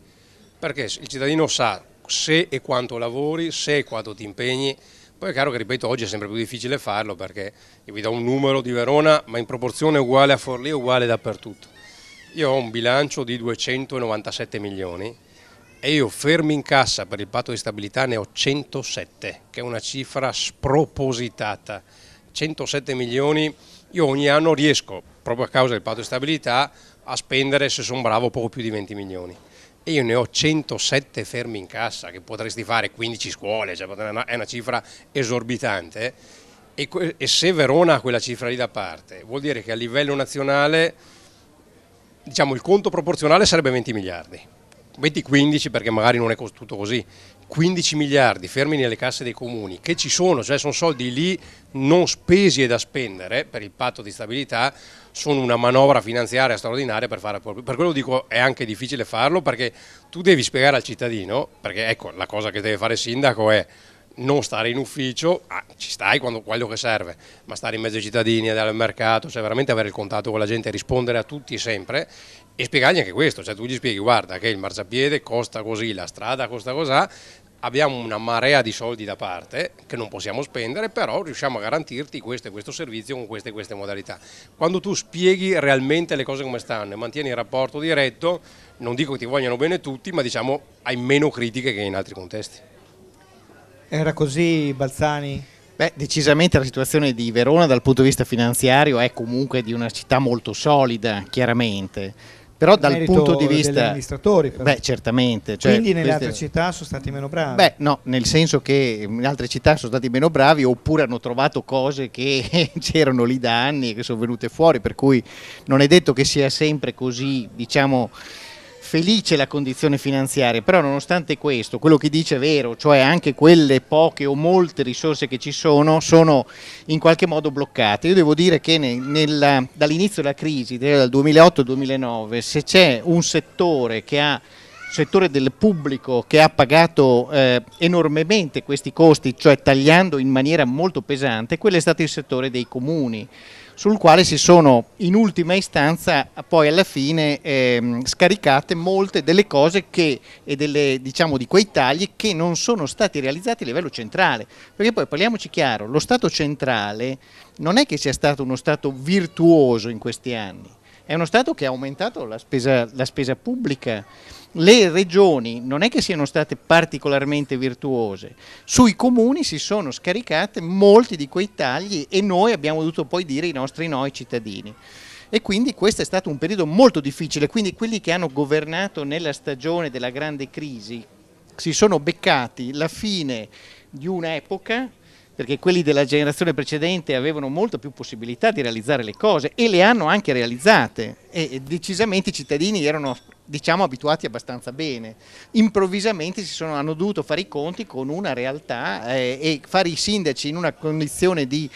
perché il cittadino sa se e quanto lavori, se e quanto ti impegni. Poi è chiaro che, ripeto, oggi è sempre più difficile farlo perché io vi do un numero di Verona, ma in proporzione uguale a Forlì, uguale dappertutto. Io ho un bilancio di 297 milioni e io fermi in cassa per il patto di stabilità ne ho 107, che è una cifra spropositata. 107 milioni, io ogni anno riesco, proprio a causa del patto di stabilità, a spendere, se sono bravo, poco più di 20 milioni. E io ne ho 107 fermi in cassa, che potresti fare 15 scuole, cioè è una cifra esorbitante. E se Verona ha quella cifra lì da parte, vuol dire che a livello nazionale, diciamo, il conto proporzionale sarebbe 20 miliardi. Metti 15 perché magari non è tutto così. 15 miliardi fermi nelle casse dei comuni, che ci sono, cioè sono soldi lì non spesi e da spendere per il patto di stabilità, sono una manovra finanziaria straordinaria per fare. Per quello dico è anche difficile farlo, perché tu devi spiegare al cittadino, perché ecco la cosa che deve fare il sindaco è non stare in ufficio, ci stai quando quello che serve, ma stare in mezzo ai cittadini, al mercato, cioè veramente avere il contatto con la gente, rispondere a tutti sempre e spiegargli anche questo, cioè tu gli spieghi guarda che il marciapiede costa così, la strada costa così, abbiamo una marea di soldi da parte che non possiamo spendere, però riusciamo a garantirti questo e questo servizio con queste e queste modalità. Quando tu spieghi realmente le cose come stanno e mantieni il rapporto diretto, non dico che ti vogliano bene tutti, ma diciamo hai meno critiche che in altri contesti. Era così, Balzani? Beh, decisamente la situazione di Verona dal punto di vista finanziario è comunque di una città molto solida, chiaramente. Però dal Merito punto di degli vista... amministratori, però. Beh, certamente. Cioè, Quindi nelle queste- altre città sono stati meno bravi. Beh, no, nel senso che in altre città sono stati meno bravi oppure hanno trovato cose che c'erano lì da anni e che sono venute fuori, per cui non è detto che sia sempre così, diciamo, felice la condizione finanziaria, però nonostante questo, quello che dice è vero, cioè anche quelle poche o molte risorse che ci sono in qualche modo bloccate. Io devo dire che dall'inizio della crisi, dal 2008 al 2009, se c'è un settore settore del pubblico che ha pagato enormemente questi costi, cioè tagliando in maniera molto pesante, quello è stato il settore dei comuni, sul quale si sono in ultima istanza poi alla fine scaricate molte delle cose diciamo di quei tagli che non sono stati realizzati a livello centrale, perché poi parliamoci chiaro, lo Stato centrale non è che sia stato uno Stato virtuoso in questi anni, è uno Stato che ha aumentato la spesa pubblica. Le regioni non è che siano state particolarmente virtuose, sui comuni si sono scaricate molti di quei tagli e noi abbiamo dovuto poi dire i nostri no ai cittadini. E quindi questo è stato un periodo molto difficile, quindi quelli che hanno governato nella stagione della grande crisi si sono beccati la fine di un'epoca, perché quelli della generazione precedente avevano molta più possibilità di realizzare le cose e le hanno anche realizzate e decisamente i cittadini erano diciamo abituati abbastanza bene. Improvvisamente hanno dovuto fare i conti con una realtà e fare i sindaci in una condizione di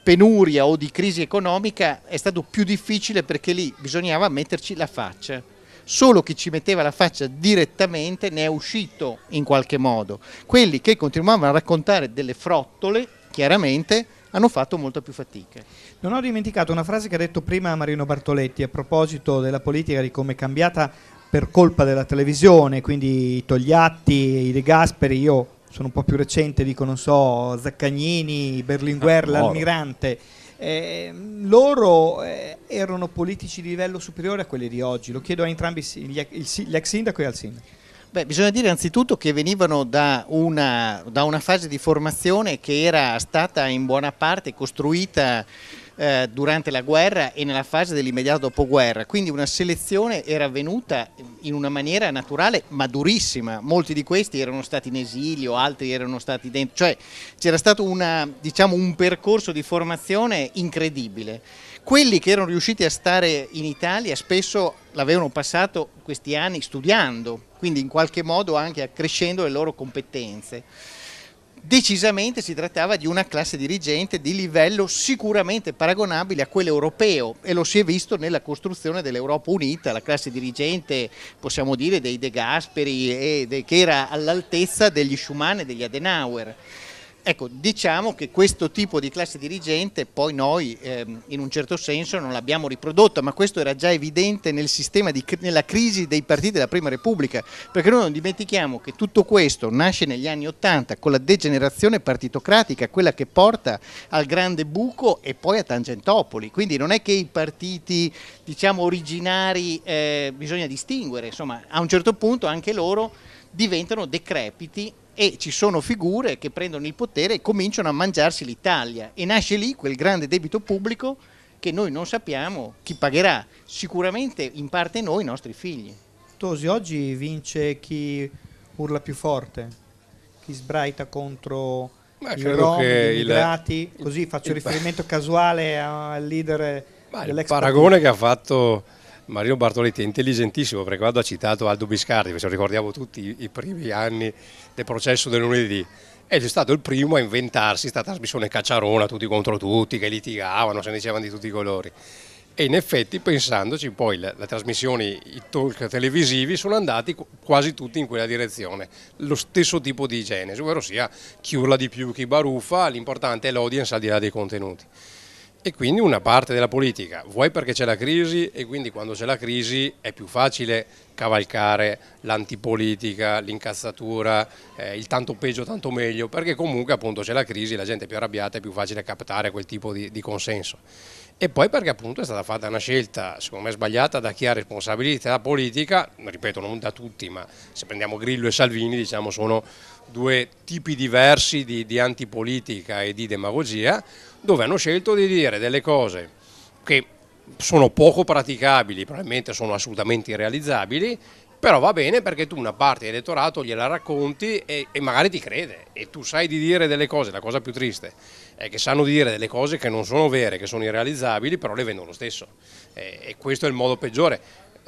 penuria o di crisi economica è stato più difficile, perché lì bisognava metterci la faccia. Solo chi ci metteva la faccia direttamente ne è uscito in qualche modo. Quelli che continuavano a raccontare delle frottole, chiaramente, hanno fatto molta più fatica. Non ho dimenticato una frase che ha detto prima Marino Bartoletti a proposito della politica, di come è cambiata per colpa della televisione, quindi i Togliatti, i De Gasperi. Io sono un po' più recente, dico, non so, Zaccagnini, Berlinguer, l'Almirante. Loro erano politici di livello superiore a quelli di oggi. Lo chiedo a entrambi, l'ex sindaco e al sindaco. Beh, bisogna dire anzitutto che venivano da una fase di formazione che era stata in buona parte costruita durante la guerra e nella fase dell'immediato dopoguerra, quindi una selezione era avvenuta in una maniera naturale ma durissima. Molti di questi erano stati in esilio, altri erano stati dentro, cioè c'era stato un percorso di formazione incredibile. Quelli che erano riusciti a stare in Italia spesso l'avevano passato questi anni studiando, quindi in qualche modo anche accrescendo le loro competenze. Decisamente si trattava di una classe dirigente di livello sicuramente paragonabile a quello europeo, e lo si è visto nella costruzione dell'Europa unita. La classe dirigente, possiamo dire, dei De Gasperi, che era all'altezza degli Schuman e degli Adenauer. Ecco, diciamo che questo tipo di classe dirigente poi noi in un certo senso non l'abbiamo riprodotta, ma questo era già evidente nel sistema nella crisi dei partiti della Prima Repubblica, perché noi non dimentichiamo che tutto questo nasce negli anni '80 con la degenerazione partitocratica, quella che porta al grande buco e poi a Tangentopoli. Quindi non è che i partiti, diciamo, originari bisogna distinguere, insomma, a un certo punto anche loro diventano decrepiti e ci sono figure che prendono il potere e cominciano a mangiarsi l'Italia, e nasce lì quel grande debito pubblico che noi non sappiamo chi pagherà, sicuramente in parte noi, i nostri figli. Tosi, oggi vince chi urla più forte, chi sbraita contro i rom, gli immigrati, così faccio riferimento casuale al leader dell'ex il paragone che ha fatto Marino Bartoletti è intelligentissimo, perché quando ha citato Aldo Biscardi, ce lo ricordiamo tutti, i primi anni del processo del lunedì, ed è stato il primo a inventarsi questa trasmissione cacciarona, tutti contro tutti, che litigavano, se ne dicevano di tutti i colori. E in effetti, pensandoci, poi le trasmissioni, i talk televisivi sono andati quasi tutti in quella direzione, lo stesso tipo di genesi, ovvero sia chi urla di più, chi baruffa, l'importante è l'audience al di là dei contenuti. E quindi una parte della politica, vuoi perché c'è la crisi, e quindi quando c'è la crisi è più facile cavalcare l'antipolitica, l'incazzatura, il tanto peggio tanto meglio, perché comunque appunto c'è la crisi, la gente è più arrabbiata, è più facile captare quel tipo di consenso. E poi perché appunto è stata fatta una scelta, secondo me sbagliata, da chi ha responsabilità politica, ripeto, non da tutti, ma se prendiamo Grillo e Salvini, diciamo, sono due tipi diversi di antipolitica e di demagogia, dove hanno scelto di dire delle cose che sono poco praticabili, probabilmente sono assolutamente irrealizzabili, però va bene perché tu una parte dell'elettorato gliela racconti e magari ti crede, e tu sai di dire delle cose. La cosa più triste è che sanno di dire delle cose che non sono vere, che sono irrealizzabili, però le vendono lo stesso, e questo è il modo peggiore.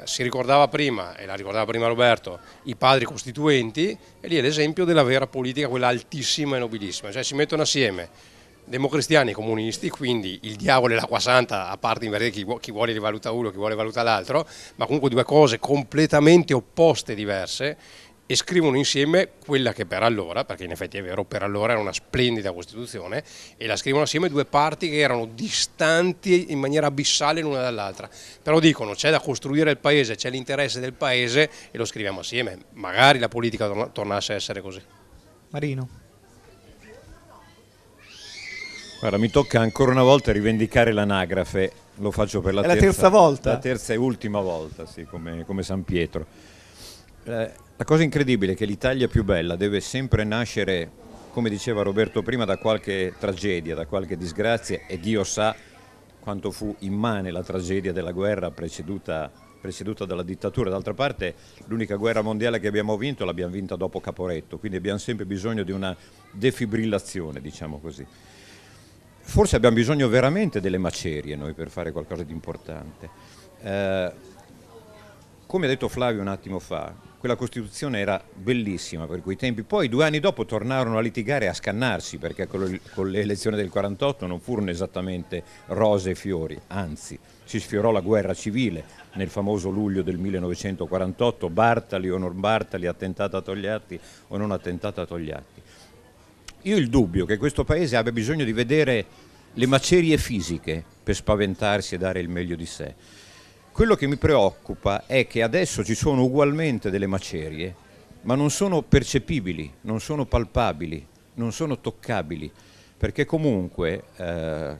Si ricordava prima, e la ricordava prima Roberto, i padri costituenti, e lì è l'esempio della vera politica, quella altissima e nobilissima, cioè si mettono assieme democristiani e comunisti, quindi il diavolo e l'acqua santa, a parte in verità chi vuole li valuta uno, chi vuole valuta l'altro, ma comunque due cose completamente opposte, diverse, e scrivono insieme quella che per allora, perché in effetti è vero, per allora era una splendida Costituzione, e la scrivono assieme due parti che erano distanti in maniera abissale l'una dall'altra, però dicono c'è da costruire il paese, c'è l'interesse del paese e lo scriviamo assieme. Magari la politica tornasse a essere così. Marino. Guarda, mi tocca ancora una volta rivendicare l'anagrafe, lo faccio per la terza volta? La terza e ultima volta, sì, come San Pietro. La cosa incredibile è che l'Italia più bella deve sempre nascere, come diceva Roberto prima, da qualche tragedia, da qualche disgrazia, e Dio sa quanto fu immane la tragedia della guerra preceduta dalla dittatura. D'altra parte l'unica guerra mondiale che abbiamo vinto l'abbiamo vinta dopo Caporetto, quindi abbiamo sempre bisogno di una defibrillazione, diciamo così. Forse abbiamo bisogno veramente delle macerie noi per fare qualcosa di importante. come ha detto Flavio un attimo fa, quella Costituzione era bellissima per quei tempi, poi 2 anni dopo tornarono a litigare e a scannarsi, perché con le elezioni del 48 non furono esattamente rose e fiori, anzi si sfiorò la guerra civile nel famoso luglio del 1948, Bartali o non Bartali, attentato a Togliatti o non attentato a Togliatti. Io ho il dubbio che questo Paese abbia bisogno di vedere le macerie fisiche per spaventarsi e dare il meglio di sé. Quello che mi preoccupa è che adesso ci sono ugualmente delle macerie, ma non sono percepibili, non sono palpabili, non sono toccabili, perché comunque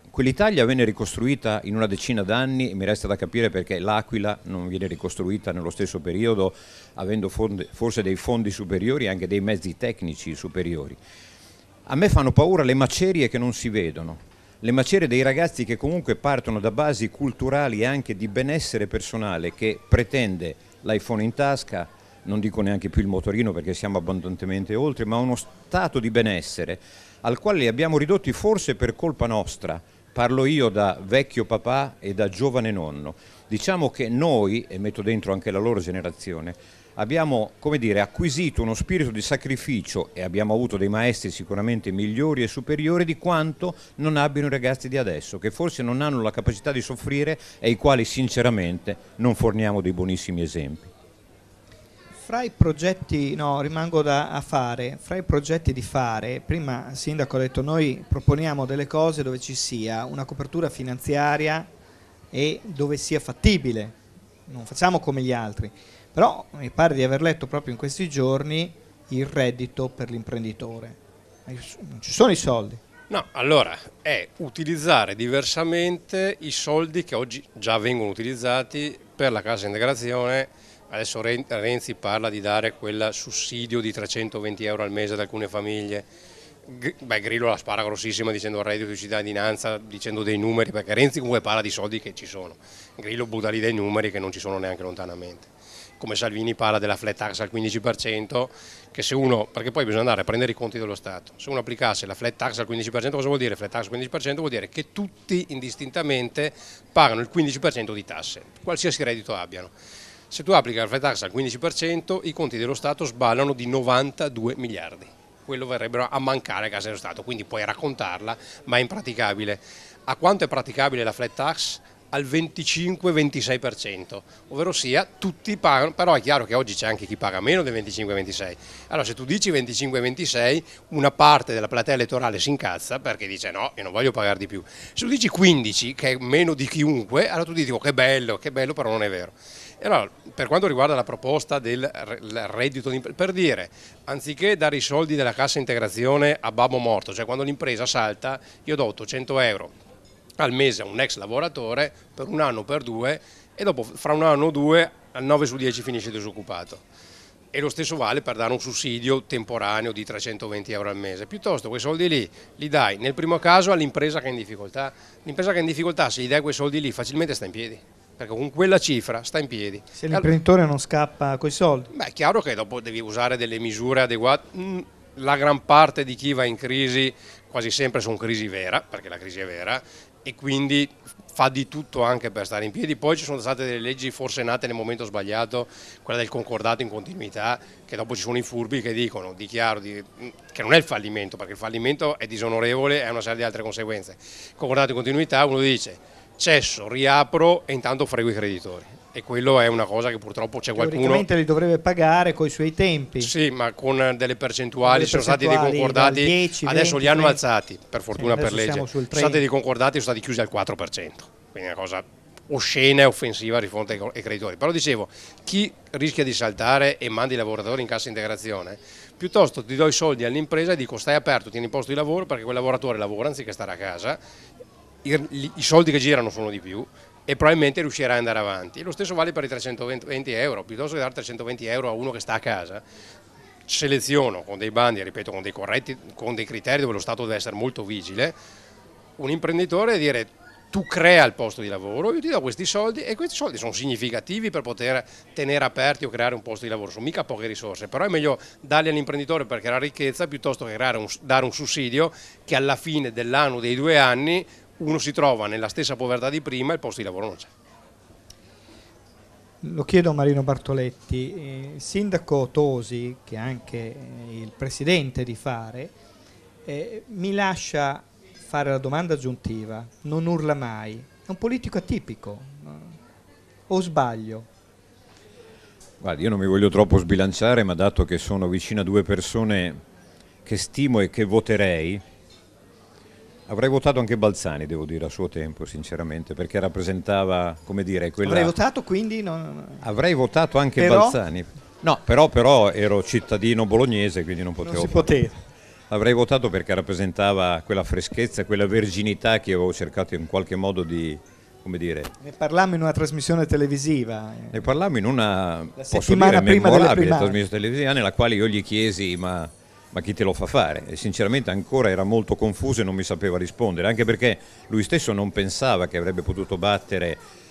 quell'Italia venne ricostruita in una decina d'anni e mi resta da capire perché l'Aquila non viene ricostruita nello stesso periodo, avendo forse dei fondi superiori e anche dei mezzi tecnici superiori. A me fanno paura le macerie che non si vedono. Le macerie dei ragazzi che comunque partono da basi culturali e anche di benessere personale, che pretende l'iPhone in tasca, non dico neanche più il motorino perché siamo abbondantemente oltre, ma uno stato di benessere al quale li abbiamo ridotti forse per colpa nostra. Parlo io da vecchio papà e da giovane nonno. Diciamo che noi, e metto dentro anche la loro generazione, abbiamo, come dire, acquisito uno spirito di sacrificio e abbiamo avuto dei maestri sicuramente migliori e superiori di quanto non abbiano i ragazzi di adesso, che forse non hanno la capacità di soffrire e ai quali sinceramente non forniamo dei buonissimi esempi. Fra i progetti, no, rimango a fare, fra i progetti di fare, prima il sindaco ha detto noi proponiamo delle cose dove ci sia una copertura finanziaria e dove sia fattibile, non facciamo come gli altri. Però mi pare di aver letto proprio in questi giorni il reddito per l'imprenditore. Non ci sono i soldi. No, allora è utilizzare diversamente i soldi che oggi già vengono utilizzati per la cassa integrazione. Adesso Renzi parla di dare quel sussidio di 320 euro al mese ad alcune famiglie. Grillo la spara grossissima dicendo il reddito di cittadinanza, dicendo dei numeri, perché Renzi comunque parla di soldi che ci sono. Grillo butta lì dei numeri che non ci sono neanche lontanamente. Come Salvini parla della flat tax al 15%, che se uno, perché poi bisogna andare a prendere i conti dello Stato, se uno applicasse la flat tax al 15%, cosa vuol dire? Flat tax al 15% vuol dire che tutti indistintamente pagano il 15% di tasse, qualsiasi reddito abbiano. Se tu applichi la flat tax al 15%, i conti dello Stato sballano di 92 miliardi. Quello verrebbero a mancare a casa dello Stato, quindi puoi raccontarla, ma è impraticabile. A quanto è praticabile la flat tax? Al 25-26%, ovvero sia tutti pagano, però è chiaro che oggi c'è anche chi paga meno del 25-26%. Allora se tu dici 25-26, una parte della platea elettorale si incazza perché dice no, io non voglio pagare di più. Se tu dici 15, che è meno di chiunque, allora tu dici oh, che bello, però non è vero. E allora, per quanto riguarda la proposta del reddito, per dire, anziché dare i soldi della cassa integrazione a babbo morto, cioè quando l'impresa salta, io do 800 euro al mese a un ex lavoratore per 1 anno o per 2 e dopo fra 1 anno o 2 al 9 su 10 finisce disoccupato. E lo stesso vale per dare un sussidio temporaneo di 320 euro al mese. Piuttosto quei soldi lì li dai nel primo caso all'impresa che è in difficoltà. L'impresa che è in difficoltà, se gli dai quei soldi lì facilmente sta in piedi, perché con quella cifra sta in piedi. Se l'imprenditore non scappa coi soldi? Beh, è chiaro che dopo devi usare delle misure adeguate. La gran parte di chi va in crisi quasi sempre sono crisi vera, perché la crisi è vera, e quindi fa di tutto anche per stare in piedi. Poi ci sono state delle leggi forse nate nel momento sbagliato, quella del concordato in continuità, che dopo ci sono i furbi che dicono, che non è il fallimento, perché il fallimento è disonorevole e ha una serie di altre conseguenze. Concordato in continuità, uno dice cesso, riapro e intanto frego i creditori. E quello è una cosa che purtroppo c'è qualcuno... Teoricamente li dovrebbe pagare coi suoi tempi. Sì, ma con delle percentuali, sono stati dei concordati, 10, adesso 20, li hanno 30. Alzati, per fortuna per legge, sono stati dei concordati e sono stati chiusi al 4%, quindi è una cosa oscena e offensiva di fronte ai creditori. Però dicevo, chi rischia di saltare e mandi i lavoratori in cassa integrazione, piuttosto ti do i soldi all'impresa e dico stai aperto, tieni posto di lavoro perché quel lavoratore lavora anziché stare a casa, i soldi che girano sono di più, e probabilmente riuscirà ad andare avanti. E lo stesso vale per i 320 euro, piuttosto che dare 320 euro a uno che sta a casa, seleziono con dei bandi, ripeto, con dei criteri dove lo Stato deve essere molto vigile, un imprenditore e dire tu crea il posto di lavoro, io ti do questi soldi e questi soldi sono significativi per poter tenere aperti o creare un posto di lavoro, sono mica poche risorse, però è meglio darli all'imprenditore per creare ricchezza piuttosto che dare un sussidio che alla fine dell'anno, dei 2 anni, uno si trova nella stessa povertà di prima e il posto di lavoro non c'è. Lo chiedo a Marino Bartoletti. Il sindaco Tosi, che è anche il presidente di Fare, mi lascia fare la domanda aggiuntiva, non urla mai, è un politico atipico, o sbaglio? Guardi, io non mi voglio troppo sbilanciare, ma dato che sono vicino a due persone che stimo e che voterei, avrei votato anche Balzani, devo dire, a suo tempo, sinceramente, perché rappresentava, come dire, quella... Avrei votato, quindi? Avrei votato anche Però? Balzani. No, però ero cittadino bolognese, quindi non potevo Non si farlo. poteva. L'avrei votato perché rappresentava quella freschezza, quella verginità che avevo cercato in qualche modo di, come dire... Ne parlammo in una trasmissione televisiva. Ne parlammo in una, posso settimana dire, prima delle memorabile primarie. trasmissione televisiva nella quale io gli chiesi ma chi te lo fa fare? E sinceramente ancora era molto confuso e non mi sapeva rispondere, anche perché lui stesso non pensava che avrebbe potuto battere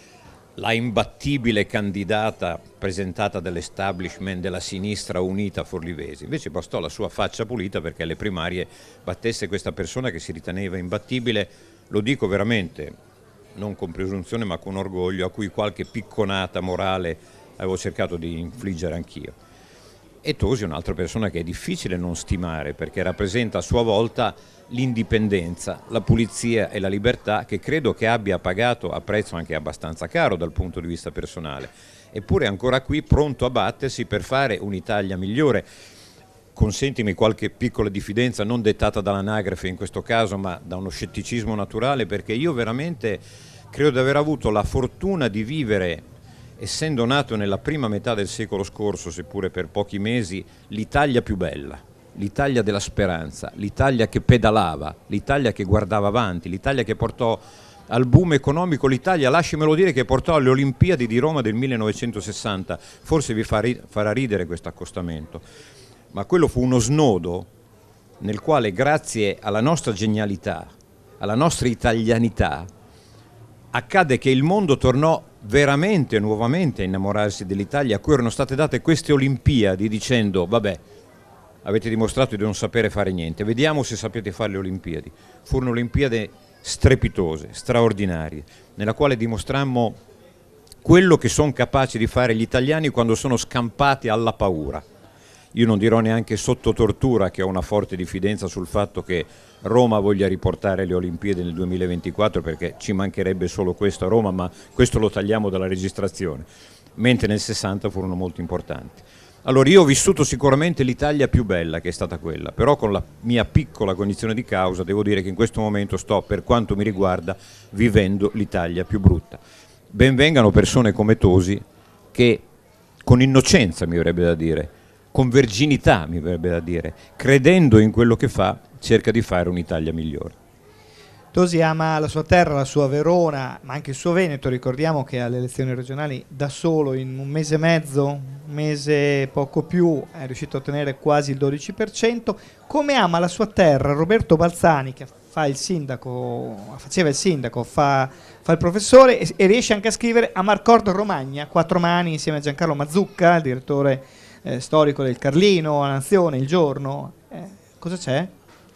la imbattibile candidata presentata dall'establishment della sinistra unita Forlivesi. Invece bastò la sua faccia pulita perché alle primarie battesse questa persona che si riteneva imbattibile, lo dico veramente, non con presunzione ma con orgoglio, a cui qualche picconata morale avevo cercato di infliggere anch'io. E Tosi è un'altra persona che è difficile non stimare perché rappresenta a sua volta l'indipendenza, la pulizia e la libertà che credo che abbia pagato a prezzo anche abbastanza caro dal punto di vista personale. Eppure è ancora qui pronto a battersi per fare un'Italia migliore. Consentimi qualche piccola diffidenza, non dettata dall'anagrafe in questo caso, ma da uno scetticismo naturale, perché io veramente credo di aver avuto la fortuna di vivere, essendo nato nella prima metà del secolo scorso, seppure per pochi mesi, l'Italia più bella, l'Italia della speranza, l'Italia che pedalava, l'Italia che guardava avanti, l'Italia che portò al boom economico, l'Italia, lasciamelo dire, che portò alle Olimpiadi di Roma del 1960. Forse vi farà ridere questo accostamento, ma quello fu uno snodo nel quale, grazie alla nostra genialità, alla nostra italianità, accadde che il mondo tornò veramente nuovamente a innamorarsi dell'Italia, a cui erano state date queste Olimpiadi, dicendo vabbè, avete dimostrato di non sapere fare niente, vediamo se sapete fare le Olimpiadi. Furono Olimpiadi strepitose, straordinarie, nella quale dimostrammo quello che sono capaci di fare gli italiani quando sono scampati alla paura. Io non dirò neanche sotto tortura che ho una forte diffidenza sul fatto che Roma voglia riportare le Olimpiadi nel 2024, perché ci mancherebbe solo questo a Roma, ma questo lo tagliamo dalla registrazione, mentre nel 60 furono molto importanti. Allora io ho vissuto sicuramente l'Italia più bella, che è stata quella, però con la mia piccola cognizione di causa devo dire che in questo momento sto, per quanto mi riguarda, vivendo l'Italia più brutta. Benvengano persone come Tosi che, con innocenza mi verrebbe da dire, con verginità mi verrebbe da dire, credendo in quello che fa, cerca di fare un'Italia migliore. Tosi ama la sua terra, la sua Verona, ma anche il suo Veneto. Ricordiamo che alle elezioni regionali da solo in un mese e mezzo, un mese poco più, è riuscito a ottenere quasi il 12%. Come ama la sua terra Roberto Balzani, che faceva il sindaco, fa il professore e riesce anche a scrivere a Marcordo Romagna, 4 mani, insieme a Giancarlo Mazzucca, il direttore storico del Carlino, La Nazione, Il Giorno. Cosa c'è?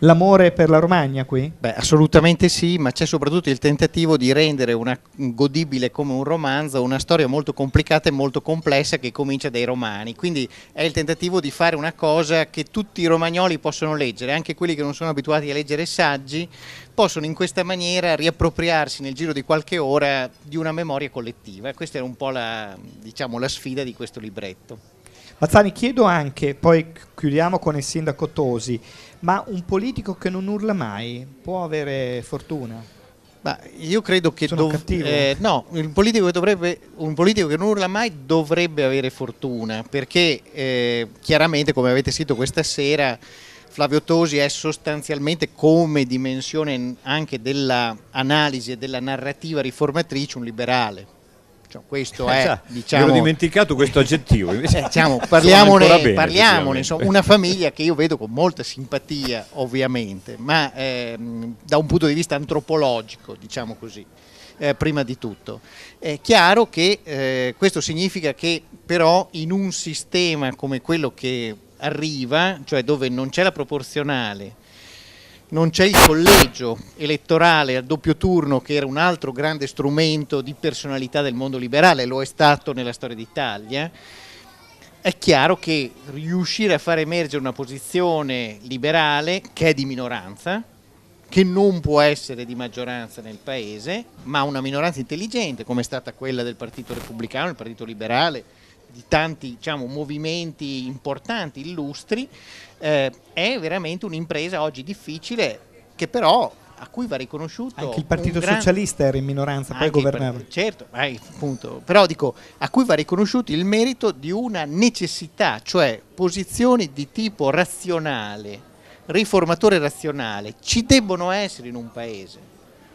L'amore per la Romagna qui? Beh, assolutamente sì, ma c'è soprattutto il tentativo di rendere godibile come un romanzo una storia molto complicata e molto complessa che comincia dai romani. Quindi è il tentativo di fare una cosa che tutti i romagnoli possono leggere, anche quelli che non sono abituati a leggere saggi, possono in questa maniera riappropriarsi nel giro di qualche ora di una memoria collettiva. Questa era un po' la sfida di questo libretto. Balzani, chiedo anche, poi chiudiamo con il sindaco Tosi, ma un politico che non urla mai può avere fortuna? Ma io credo che cattivo? un politico che non urla mai dovrebbe avere fortuna, perché chiaramente, come avete sentito questa sera, Flavio Tosi è sostanzialmente, come dimensione anche dell'analisi e della narrativa riformatrice, un liberale. Cioè, questo è, mi ero dimenticato questo aggettivo. Parliamone, insomma, una famiglia che io vedo con molta simpatia, ovviamente, ma da un punto di vista antropologico, diciamo così, prima di tutto. È chiaro che questo significa che però in un sistema come quello che arriva, cioè dove non c'è la proporzionale, non c'è il collegio elettorale a doppio turno, che era un altro grande strumento di personalità del mondo liberale, lo è stato nella storia d'Italia. È chiaro che riuscire a far emergere una posizione liberale che è di minoranza, che non può essere di maggioranza nel paese, ma una minoranza intelligente, come è stata quella del Partito Repubblicano, il Partito Liberale, di tanti, diciamo, movimenti importanti, illustri, è veramente un'impresa oggi difficile, che però a cui va riconosciuto anche il Partito Socialista era in minoranza, poi governava. Certo, appunto, però dico, a cui va riconosciuto il merito di una necessità, cioè posizioni di tipo razionale, riformatore razionale, ci debbono essere in un paese.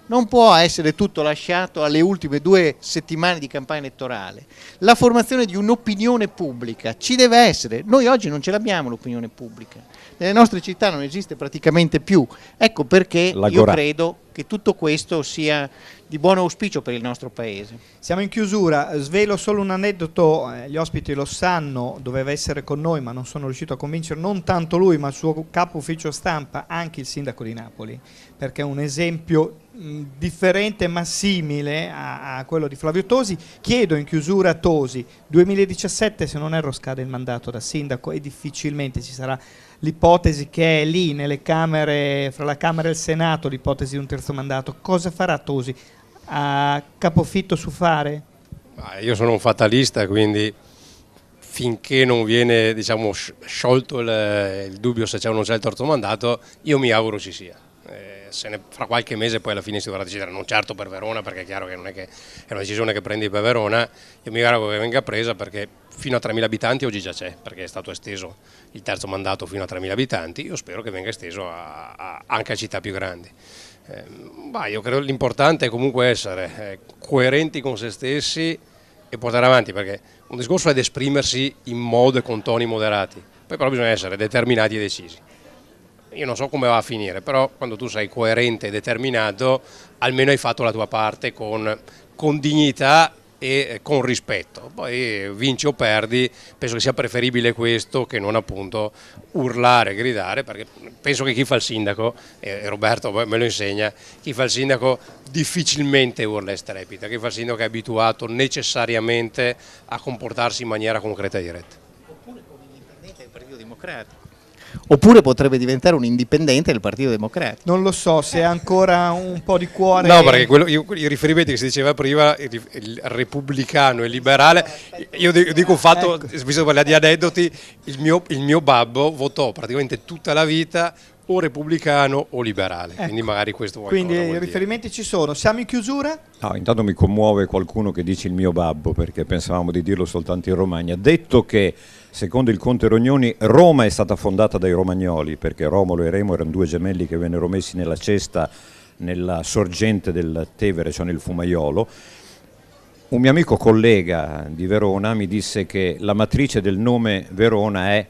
Non può essere tutto lasciato alle ultime 2 settimane di campagna elettorale. La formazione di un'opinione pubblica ci deve essere. Noi oggi non ce l'abbiamo l'opinione pubblica. Nelle nostre città non esiste praticamente più. Ecco perché io credo che tutto questo sia di buon auspicio per il nostro paese. Siamo in chiusura, svelo solo un aneddoto, gli ospiti lo sanno, doveva essere con noi ma non sono riuscito a convincere non tanto lui ma il suo capo ufficio stampa, anche il sindaco di Napoli, perché è un esempio differente ma simile a quello di Flavio Tosi. Chiedo in chiusura a Tosi, 2017 se non erro scade il mandato da sindaco e difficilmente ci sarà l'ipotesi che è lì nelle Camere, fra la Camera e il Senato, l'ipotesi di un terzo mandato. Cosa farà Tosi? A capofitto su fare? Io sono un fatalista, quindi finché non viene, diciamo, sciolto il dubbio se c'è o non c'è il terzo mandato, io mi auguro ci sia. Fra qualche mese poi alla fine si dovrà decidere, non certo per Verona, perché è chiaro che non è che è una decisione che prendi per Verona. Io mi auguro che venga presa, perché fino a 3.000 abitanti oggi già c'è, perché è stato esteso il terzo mandato fino a 3.000 abitanti. Io spero che venga esteso anche a città più grandi. Io credo l'importante è comunque essere coerenti con se stessi e portare avanti, perché un discorso è ed esprimersi in modo e con toni moderati, poi però bisogna essere determinati e decisi. Io non so come va a finire, però quando tu sei coerente e determinato almeno hai fatto la tua parte con dignità e con rispetto. Poi vinci o perdi, penso che sia preferibile questo che non appunto urlare, gridare, perché penso che chi fa il sindaco, e Roberto me lo insegna, chi fa il sindaco difficilmente urla e strepita, chi fa il sindaco è abituato necessariamente a comportarsi in maniera concreta e diretta. Oppure come indipendente del Partito Democratico. Oppure potrebbe diventare un indipendente del Partito Democratico. Non lo so, se ha ancora un po' di cuore. No, perché i riferimenti che si diceva prima, il repubblicano e il liberale, io dico un fatto, visto parlare di aneddoti, il mio babbo votò praticamente tutta la vita o repubblicano o liberale, quindi magari questo vuoi dire. Quindi i riferimenti ci sono. Siamo in chiusura? No, intanto mi commuove qualcuno che dice il mio babbo, perché pensavamo di dirlo soltanto in Romagna. Detto che, secondo il conte Rognoni, Roma è stata fondata dai romagnoli, perché Romolo e Remo erano 2 gemelli che vennero messi nella cesta nella sorgente del Tevere, cioè nel Fumaiolo. Un mio amico collega di Verona mi disse che la matrice del nome Verona è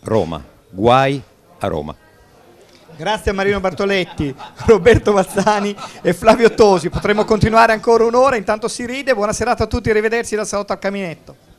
Roma, guai a Roma. Grazie a Marino Bartoletti, Roberto Bazzani e Flavio Tosi. Potremmo continuare ancora un'ora, intanto si ride. Buona serata a tutti, arrivederci dal Salotto al Caminetto.